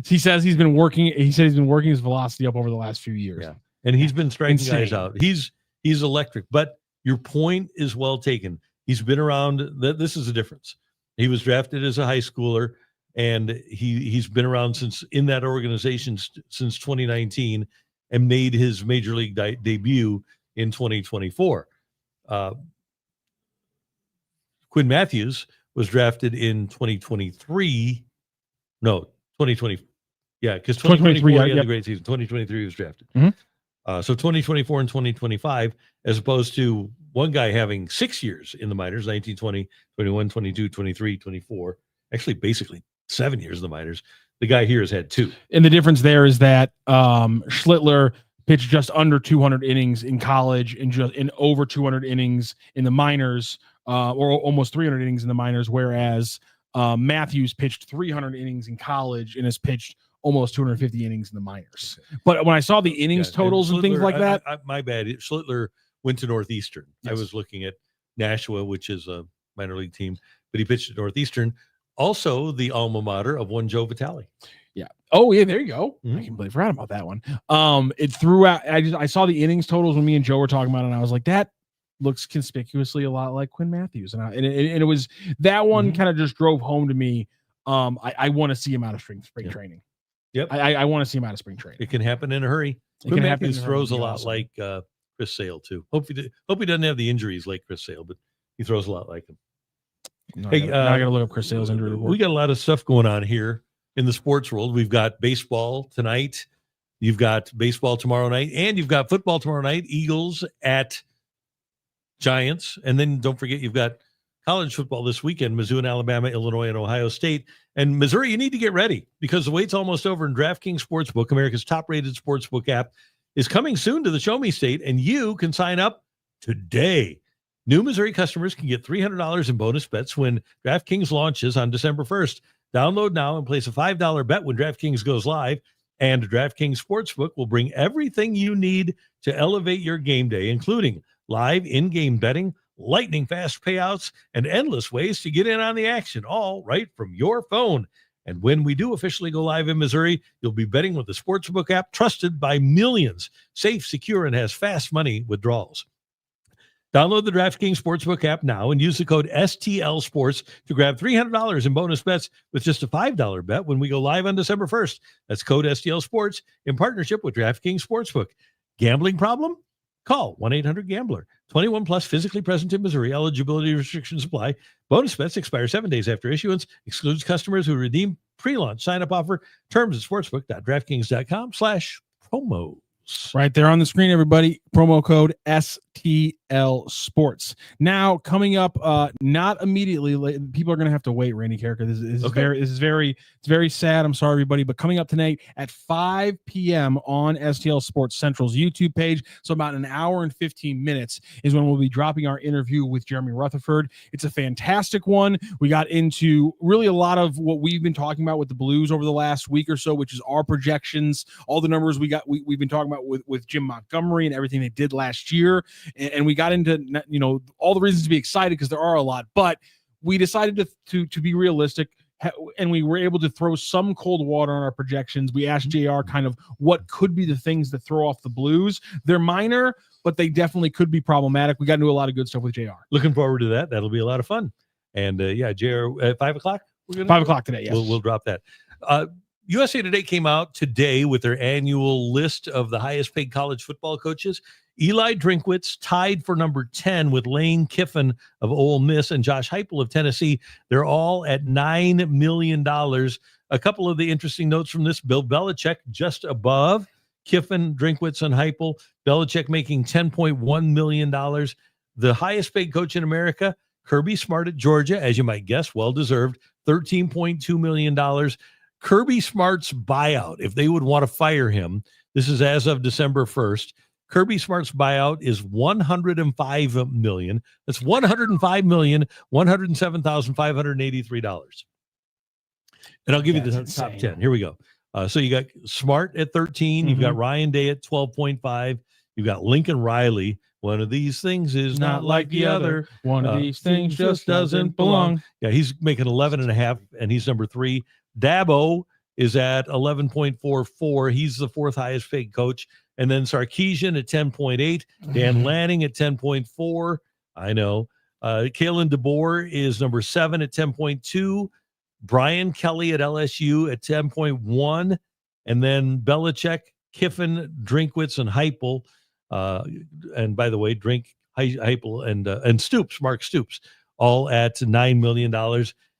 He says he's been working. He said he's been working his velocity up over the last few years. Yeah, and he's been striking guys out. He's electric. But your point is well taken. He's been around. This is the difference. He was drafted as a high schooler, and he's been around since in that organization since 2019, and made his major league debut in 2024. Quinn Matthews was drafted in 2023. No, 2020. Yeah, because 2023 he had a great season. 2023 he was drafted. Mm-hmm. So 2024 and 2025, as opposed to one guy having 6 years in the minors, 19, 20, 21, 22, 23, 24, actually basically 7 years in the minors. The guy here has had 2. And the difference there is that Schlittler pitched just under 200 innings in college and just in over 200 innings in the minors, or almost 300 innings in the minors, whereas Matthews pitched 300 innings in college and has pitched almost 250 innings in the minors. Okay. But when I saw the innings totals and things like that, my bad. Schlittler went to Northeastern. Yes. I was looking at Nashua, which is a minor league team, but he pitched at Northeastern, also the alma mater of one Joe Vitale. Yeah. Oh yeah, there you go. Mm-hmm. I completely forgot about that one. It threw out. I saw the innings totals when me and Joe were talking about it, and I was like, that looks conspicuously a lot like Quinn Matthews, and it was that one kind of just drove home to me. I want to see him out of spring training. Yep. I want to see him out of spring training. It can happen in a hurry. Quinn Matthews throws a lot like Chris Sale too. Hope he doesn't have the injuries like Chris Sale, but he throws a lot like him. Now I got to look up Chris Sale's injury report. We got a lot of stuff going on here in the sports world. We've got baseball tonight. You've got baseball tomorrow night, and you've got football tomorrow night. Eagles at Giants, and then don't forget you've got college football this weekend, Mizzou and Alabama, Illinois and Ohio State. And Missouri, you need to get ready because the wait's almost over, and DraftKings Sportsbook, America's top-rated sportsbook app, is coming soon to the Show Me State, and you can sign up today. New Missouri customers can get $300 in bonus bets when DraftKings launches on December 1st. Download now and place a $5 bet when DraftKings goes live, and DraftKings Sportsbook will bring everything you need to elevate your game day, including live in-game betting, lightning-fast payouts, and endless ways to get in on the action, all right from your phone. And when we do officially go live in Missouri, you'll be betting with the Sportsbook app trusted by millions. Safe, secure, and has fast money withdrawals. Download the DraftKings Sportsbook app now and use the code STL Sports to grab $300 in bonus bets with just a $5 bet when we go live on December 1st. That's code STL Sports in partnership with DraftKings Sportsbook. Gambling problem? Call 1-800-GAMBLER. 21 plus, physically present in Missouri. Eligibility restrictions apply. Bonus bets expire 7 days after issuance. Excludes customers who redeem pre-launch sign-up offer. Terms at sportsbook.draftkings.com/promos. Right there on the screen, everybody. Promo code STL Sports. Now, coming up, not immediately. People are going to have to wait, Randy Karraker. This is very sad. I'm sorry, everybody. But coming up tonight at 5 p.m. on STL Sports Central's YouTube page, so about an hour and 15 minutes is when we'll be dropping our interview with Jeremy Rutherford. It's a fantastic one. We got into really a lot of what we've been talking about with the Blues over the last week or so, which is our projections, all the numbers we've been talking about with Jim Montgomery and everything they did last year. And we got into, all the reasons to be excited because there are a lot, but we decided to be realistic. and we were able to throw some cold water on our projections. We asked JR kind of what could be the things that throw off the Blues. They're minor, but they definitely could be problematic. We got to do a lot of good stuff with JR. Looking forward to that. That'll be a lot of fun. And JR at 5 o'clock. 5 o'clock today. Yes, we'll drop that. USA Today came out today with their annual list of the highest paid college football coaches. Eli Drinkwitz tied for number 10 with Lane Kiffin of Ole Miss and Josh Heupel of Tennessee. They're all at $9 million. A couple of the interesting notes from this: Bill Belichick just above Kiffin, Drinkwitz, and Heupel. Belichick making $10.1 million. The highest paid coach in America, Kirby Smart at Georgia, as you might guess, well-deserved, $13.2 million. Kirby Smart's buyout, if they would want to fire him, this is as of December 1st, Kirby Smart's buyout is $105 million. That's $105,107,583. And I'll give you the top 10. Here we go. So you got Smart at 13. You've got Ryan Day at 12.5. You've got Lincoln Riley. One of these things is not like the other. One of these things just doesn't belong. Yeah, he's making 11.5, and he's number 3. Dabo is at 11.44. He's the 4th highest paid coach. And then Sarkisian at 10.8. Dan Lanning at 10.4. I know. Kalen DeBoer is number 7 at 10.2. Brian Kelly at LSU at 10.1. And then Belichick, Kiffin, Drinkwitz, and Heupel. And by the way, Heupel and Stoops, Mark Stoops, all at $9 million.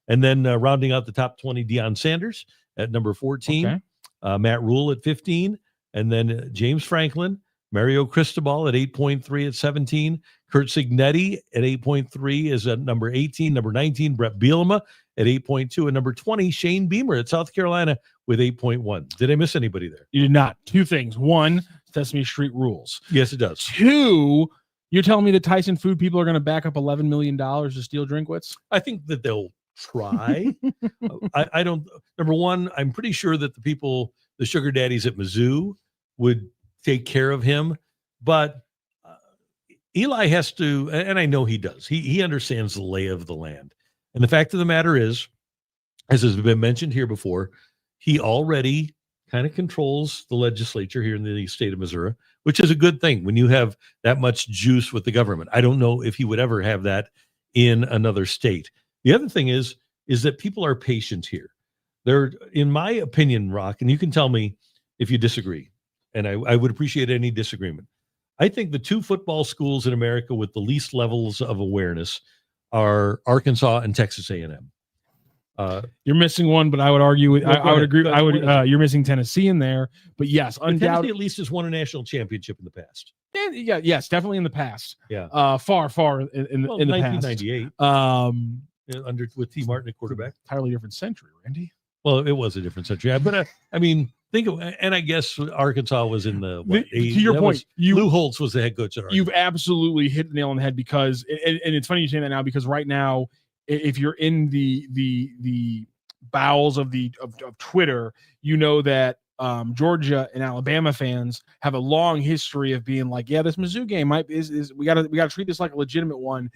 And then rounding out the top 20, Deion Sanders at number 14, Okay. Matt Rule at 15, and then James Franklin, Mario Cristobal at 8.3 at 17, Kurt Signetti at 8.3 is at number 18, number 19, Brett Bielema at 8.2, and number 20, Shane Beamer at South Carolina with 8.1. Did I miss anybody there? You did not. 2 things. 1, Sesame Street rules. Yes, it does. 2, you're telling me the Tyson Food people are going to back up $11 million to steal Drinkwitz? I think that they'll try. I don't. Number one, I'm pretty sure that the sugar daddies at Mizzou would take care of him, but Eli has to, and I know he does. He understands the lay of the land, and the fact of the matter is, as has been mentioned here before, he already kind of controls the legislature here in the state of Missouri, which is a good thing when you have that much juice with the government. I don't know if he would ever have that in another state. The other thing is that people are patient here. They're, in my opinion, Rock, and you can tell me if you disagree, and I would appreciate any disagreement. I think the 2 football schools in America with the least levels of awareness are Arkansas and Texas A&M. You're missing one, but I would argue with. I would agree. You're missing Tennessee in there, but yes, undoubtedly, Tennessee at least has won a national championship in the past. Yeah, yes, definitely in the past. Yeah, far in the 1998. past. With T. Martin at quarterback. Entirely different century, Randy. Well, it was a different century, but I mean, think of, and I guess Arkansas was in the to your point. Lou Holtz was the head coach at Arkansas. You've absolutely hit the nail on the head because, and it's funny you say that now because right now, if you're in the bowels of Twitter, you know that Georgia and Alabama fans have a long history of being like, yeah, this Mizzou game is we gotta treat this like a legitimate one,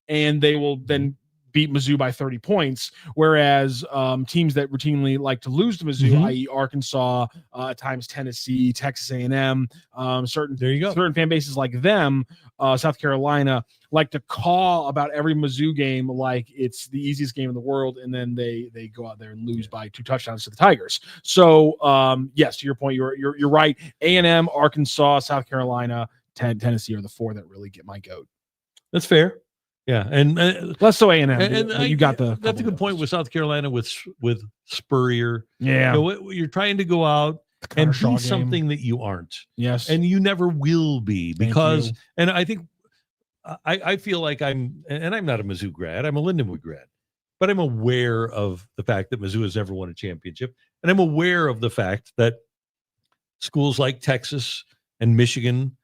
and they will then beat Mizzou by 30 points, whereas teams that routinely like to lose to Mizzou, i.e. Arkansas, at times Tennessee, Texas A&M, certain fan bases like them, South Carolina, like to call about every Mizzou game like it's the easiest game in the world, and then they go out there and lose by 2 touchdowns to the Tigers. So, yes, to your point, you're right. A&M, Arkansas, South Carolina, Tennessee are the 4 that really get my goat. That's fair. Yeah, and less so A&M. You got that's a good point with South Carolina with Spurrier. Yeah, you're trying to go out and be something that you aren't. Yes, and you never will be because. And I think I feel like I'm not a Mizzou grad. I'm a Lindenwood grad, but I'm aware of the fact that Mizzou has never won a championship, and I'm aware of the fact that schools like Texas and Michigan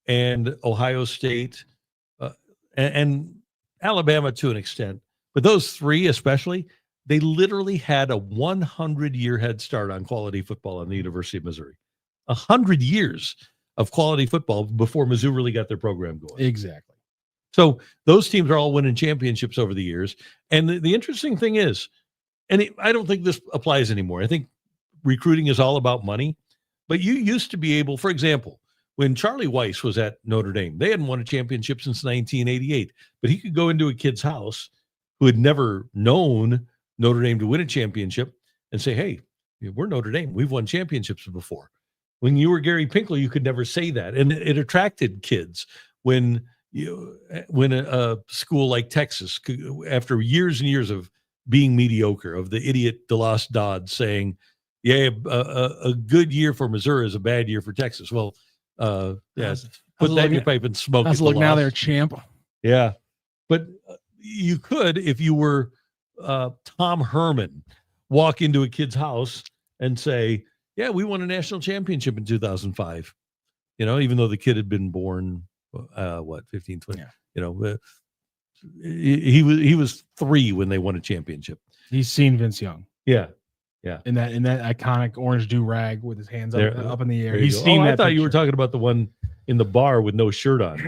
and Ohio State and Alabama to an extent, but those 3 especially, they literally had a 100-year head start on quality football on the University of Missouri. 100 years of quality football before Mizzou really got their program going. Exactly. So those teams are all winning championships over the years. And the interesting thing is, and I don't think this applies anymore. I think recruiting is all about money. But you used to be able, for example, when Charlie Weiss was at Notre Dame, they hadn't won a championship since 1988, but he could go into a kid's house who had never known Notre Dame to win a championship and say, hey, we're Notre Dame. We've won championships before. When you were Gary Pinkel, you could never say that. And it attracted kids. When a school like Texas, after years and years of being mediocre, of the idiot DeLoss Dodds saying, yeah, a good year for Missouri is a bad year for Texas. Well, yes, put that in your pipe and smoke it. Look, now they're a champ. Yeah. But you could, if you were Tom Herman, walk into a kid's house and say, yeah, we won a national championship in 2005. Even though the kid had been born, 15, 20, yeah. He was 3 when they won a championship. He's seen Vince Young. Yeah. Yeah. In that iconic orange do-rag with his hands up in the air. He's seen that. I thought you were talking about the one in the bar with no shirt on.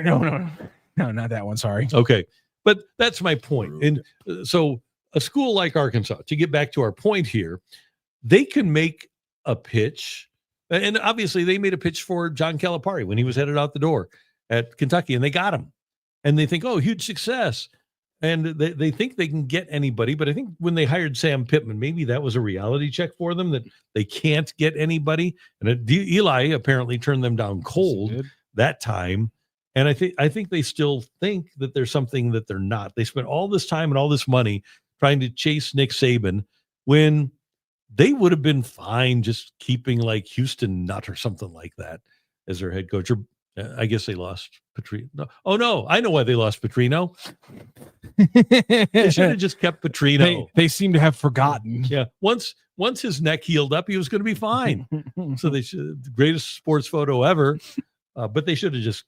No, not that one. Sorry. Okay. But that's my point. And so a school like Arkansas, to get back to our point here, they can make a pitch. And obviously they made a pitch for John Calipari when he was headed out the door at Kentucky, and they got him. And they think, oh, huge success. And they think they can get anybody. But I think when they hired Sam Pittman, maybe that was a reality check for them, that they can't get anybody. And Eli apparently turned them down cold that time. And I think they still think that there's something that they're not. They spent all this time and all this money trying to chase Nick Saban when they would have been fine just keeping like Houston Nutt or something like that as their head coach. Or I guess they lost Petrino. No. Oh, no. I know why they lost Petrino. They should have just kept Petrino. They seem to have forgotten. Yeah. Once his neck healed up, he was going to be fine. So the greatest sports photo ever. But they should have just.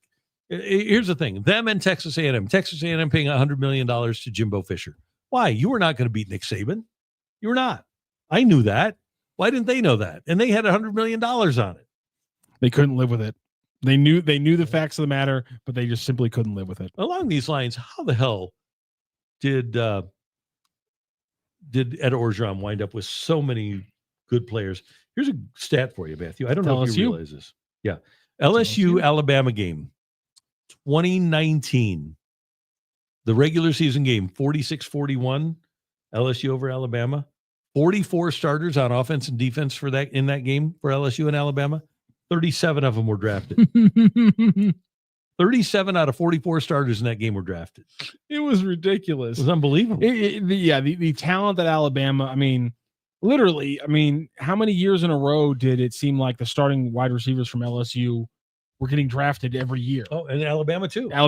Here's the thing. Them and Texas A&M. Texas A&M paying $100 million to Jimbo Fisher. Why? You were not going to beat Nick Saban. You were not. I knew that. Why didn't they know that? And they had $100 million on it. They couldn't live with it. They knew the facts of the matter, but they just simply couldn't live with it. Along these lines, how the hell did Ed Orgeron wind up with so many good players? Here's a stat for you, Matthew. I don't know if you realize this. Yeah. LSU Alabama game, 2019. The regular season game, 46-41, LSU over Alabama. 44 starters on offense and defense in that game for LSU and Alabama. 37 of them were drafted. 37 out of 44 starters in that game were drafted. It was ridiculous. It was unbelievable. The talent that Alabama, literally, how many years in a row did it seem like the starting wide receivers from LSU were getting drafted every year? Oh, and Alabama too. Yeah,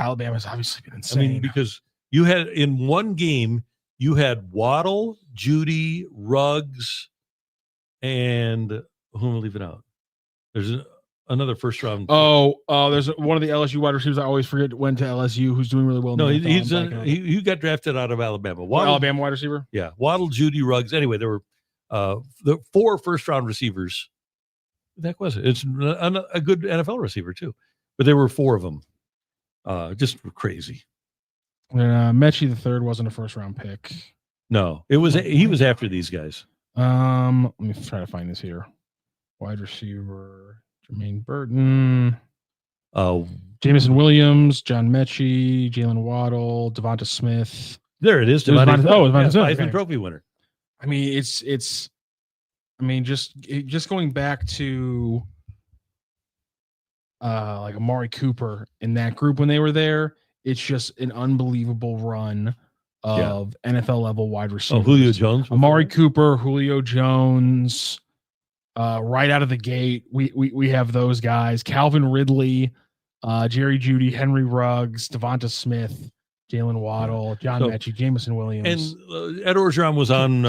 Alabama's obviously been insane. Because you had in one game, you had Waddle, Judy, Ruggs, and who am I leaving out? There's another first round. There's one of the LSU wide receivers I always forget went to LSU who's doing really well. No, he got drafted out of Alabama. Alabama wide receiver? Yeah. Waddle, Judy, Ruggs. Anyway, there were the 4 first round receivers. That was it. It's a good NFL receiver too. But there were 4 of them. Just crazy. Mechie the third wasn't a first round pick. No, he was after these guys. Let me try to find this here. Wide receiver, Jermaine Burton, Jameson Williams, John Mechie, Jalen Waddle, Devonta Smith. There it is. Devonta Smith. Heisman Trophy winner. Just going back to like Amari Cooper in that group when they were there. It's just an unbelievable run of NFL level wide receivers. Julio Jones, Amari Cooper, Julio Jones. Right out of the gate, we have those guys: Calvin Ridley, Jerry Jeudy, Henry Ruggs, Devonta Smith, Jalen Waddle, John Mechie, Jameson Williams. And Ed Orgeron was on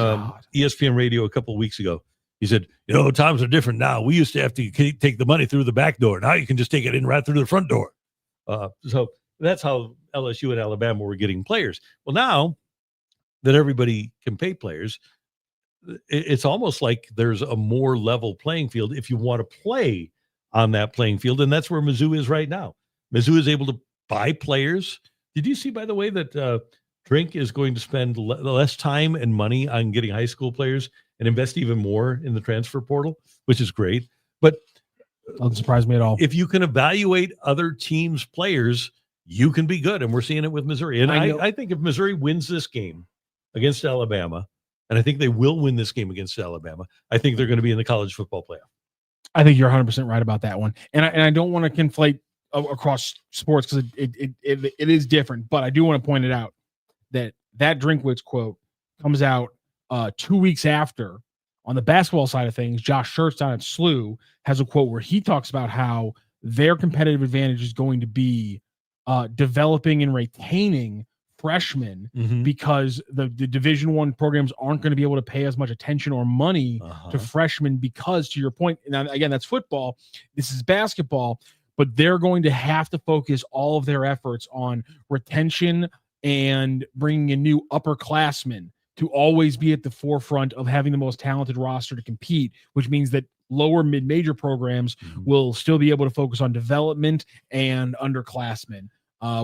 ESPN radio a couple of weeks ago. He said, times are different now. We used to have to take the money through the back door. Now you can just take it in right through the front door. So that's how LSU and Alabama were getting players. Well, now that everybody can pay players, it's almost like there's a more level playing field if you want to play on that playing field. And that's where Mizzou is right now. Mizzou is able to buy players. Did you see, by the way, that Drink is going to spend less time and money on getting high school players and invest even more in the transfer portal, which is great. But doesn't surprise me at all. If you can evaluate other teams' players, you can be good. And we're seeing it with Missouri. And I think if Missouri wins this game against Alabama, and I think they will win this game against Alabama, I think they're going to be in the college football playoff. I think you're 100% right about that one. And I don't want to conflate across sports because it is different, but I do want to point it out that Drinkwitz quote comes out 2 weeks after. On the basketball side of things, Josh Shildt down at SLU has a quote where he talks about how their competitive advantage is going to be developing and retaining freshmen because the Division I programs aren't going to be able to pay as much attention or money to freshmen because, to your point, and again, that's football, this is basketball, but they're going to have to focus all of their efforts on retention and bringing in new upperclassmen to always be at the forefront of having the most talented roster to compete, which means that lower mid-major programs will still be able to focus on development and underclassmen,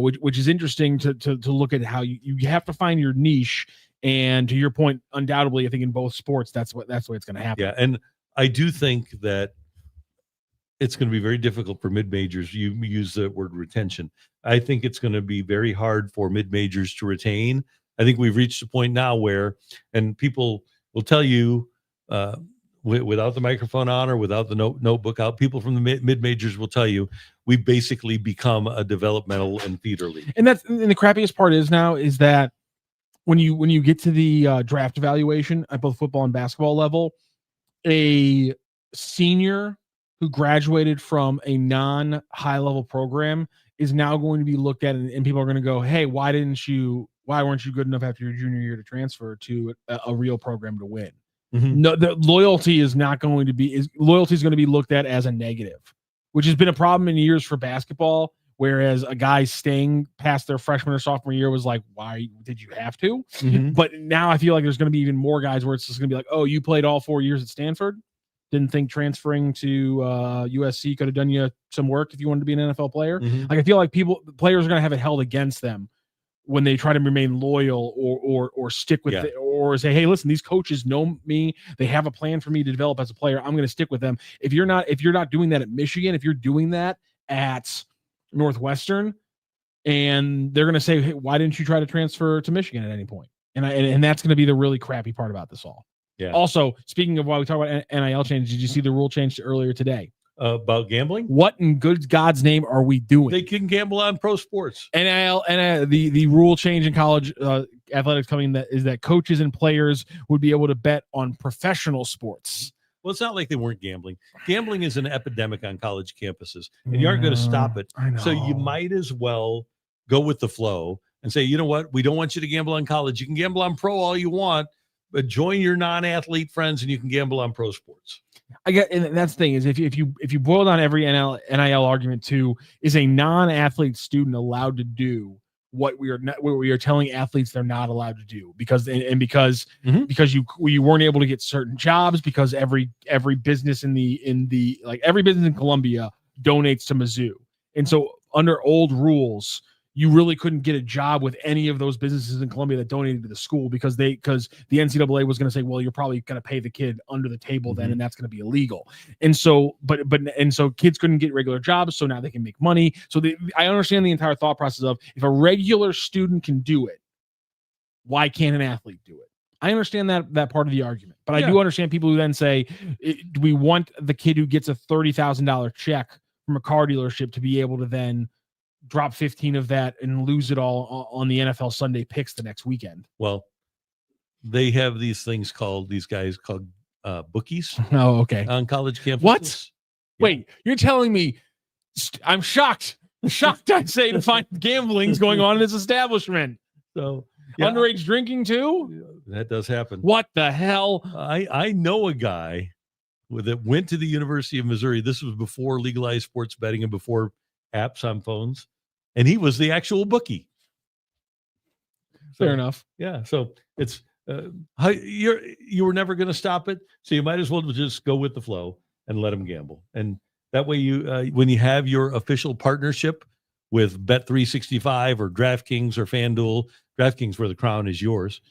which is interesting to look at how you have to find your niche. And to your point, undoubtedly, I think in both sports, that's the way it's going to happen. Yeah, and I do think that it's going to be very difficult for mid-majors. You use the word retention. I think it's going to be very hard for mid-majors to retain. I think we've reached a point now where, and people will tell you without the microphone on or without the notebook out, people from the mid-majors will tell you we basically become a developmental and feeder league. And the crappiest part is that when you get to the draft evaluation at both football and basketball level, a senior who graduated from a non-high level program is now going to be looked at, and people are going to go, hey, why weren't you good enough after your junior year to transfer to a real program to win? No, the loyalty is going to be looked at as a negative, which has been a problem in years for basketball. Whereas a guy staying past their freshman or sophomore year was like, why did you have to? But now I feel like there's going to be even more guys where it's just going to be like, oh, you played all 4 years at Stanford? Didn't think transferring to USC could have done you some work if you wanted to be an NFL player? Like, I feel like players are going to have it held against them when they try to remain loyal or stick with it, or say, hey, listen, these coaches know me. They have a plan for me to develop as a player. I'm going to stick with them. If you're not doing that at Michigan, if you're doing that at Northwestern, and they're going to say, hey, why didn't you try to transfer to Michigan at any point? And that's going to be the really crappy part about this all. Yeah. Also, speaking of why we talk about NIL change, did you see the rule change earlier today? About gambling? What in good God's name are we doing? They can gamble on pro sports. NIL and the rule change in college athletics coming is that coaches and players would be able to bet on professional sports. Well, it's not like they weren't gambling. Gambling is an epidemic on college campuses, and you aren't going to stop it. So you might as well go with the flow and say, you know what? We don't want you to gamble on college. You can gamble on pro all you want, but join your non-athlete friends and you can gamble on pro sports. I get, and that's the thing is if you boil down every NIL argument to, is a non-athlete student allowed to do what we are telling athletes they're not allowed to do because you weren't able to get certain jobs because every business every business in Columbia donates to Mizzou, and so under old rules you really couldn't get a job with any of those businesses in Columbia that donated to the school because the NCAA was going to say, well, you're probably going to pay the kid under the table then, and that's going to be illegal. And so, so kids couldn't get regular jobs, so now they can make money. So I understand the entire thought process of, if a regular student can do it, why can't an athlete do it? I understand that part of the argument, but I do understand people who then say, do we want the kid who gets a $30,000 check from a car dealership to be able to then drop 15 of that and lose it all on the NFL Sunday picks the next weekend? Well, they have these guys called bookies. Oh, okay. On college campuses. What? Yeah. Wait, you're telling me? I'm shocked. I'd say, to find gambling's going on in this establishment. So underage drinking too? That does happen. What the hell? I know a guy that went to the University of Missouri. This was before legalized sports betting and before apps on phones. And he was the actual bookie. Fair enough. Yeah. So it's you were never going to stop it. So you might as well just go with the flow and let them gamble. And that way when you have your official partnership with Bet365 or DraftKings or FanDuel, DraftKings where the crown is yours,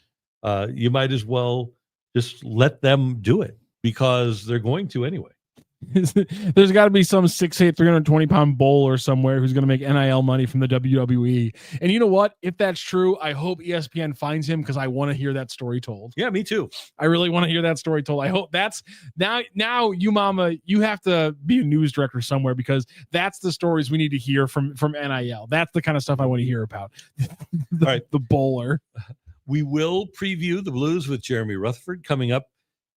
you might as well just let them do it because they're going to anyway. There's got to be some 6'8", 320-pound bowler somewhere who's going to make NIL money from the WWE. And you know what? If that's true, I hope ESPN finds him because I want to hear that story told. Yeah, me too. I really want to hear that story told. I hope that's now you mama, you have to be a news director somewhere because that's the stories we need to hear from NIL. That's the kind of stuff I want to hear about. All right. The bowler. We will preview the Blues with Jeremy Rutherford coming up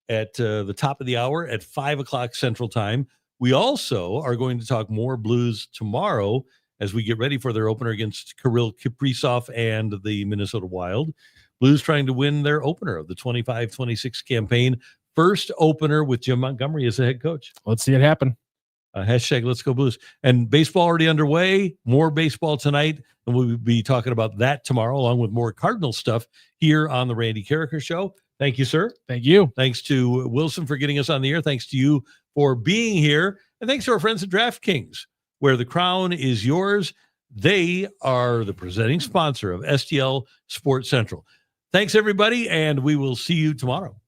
at the top of the hour at 5 o'clock Central Time. We also are going to talk more Blues tomorrow as we get ready for their opener against Kirill Kaprizov and the Minnesota Wild. Blues trying to win their opener of the 25-26 campaign. First opener with Jim Montgomery as the head coach. Let's see it happen. Hashtag Let's Go Blues. And baseball already underway. More baseball tonight. And we'll be talking about that tomorrow, along with more Cardinal stuff here on the Randy Karraker Show. Thank you, sir. Thank you. Thanks to Wilson for getting us on the air. Thanks to you for being here. And thanks to our friends at DraftKings, where the crown is yours. They are the presenting sponsor of STL Sports Central. Thanks, everybody, and we will see you tomorrow.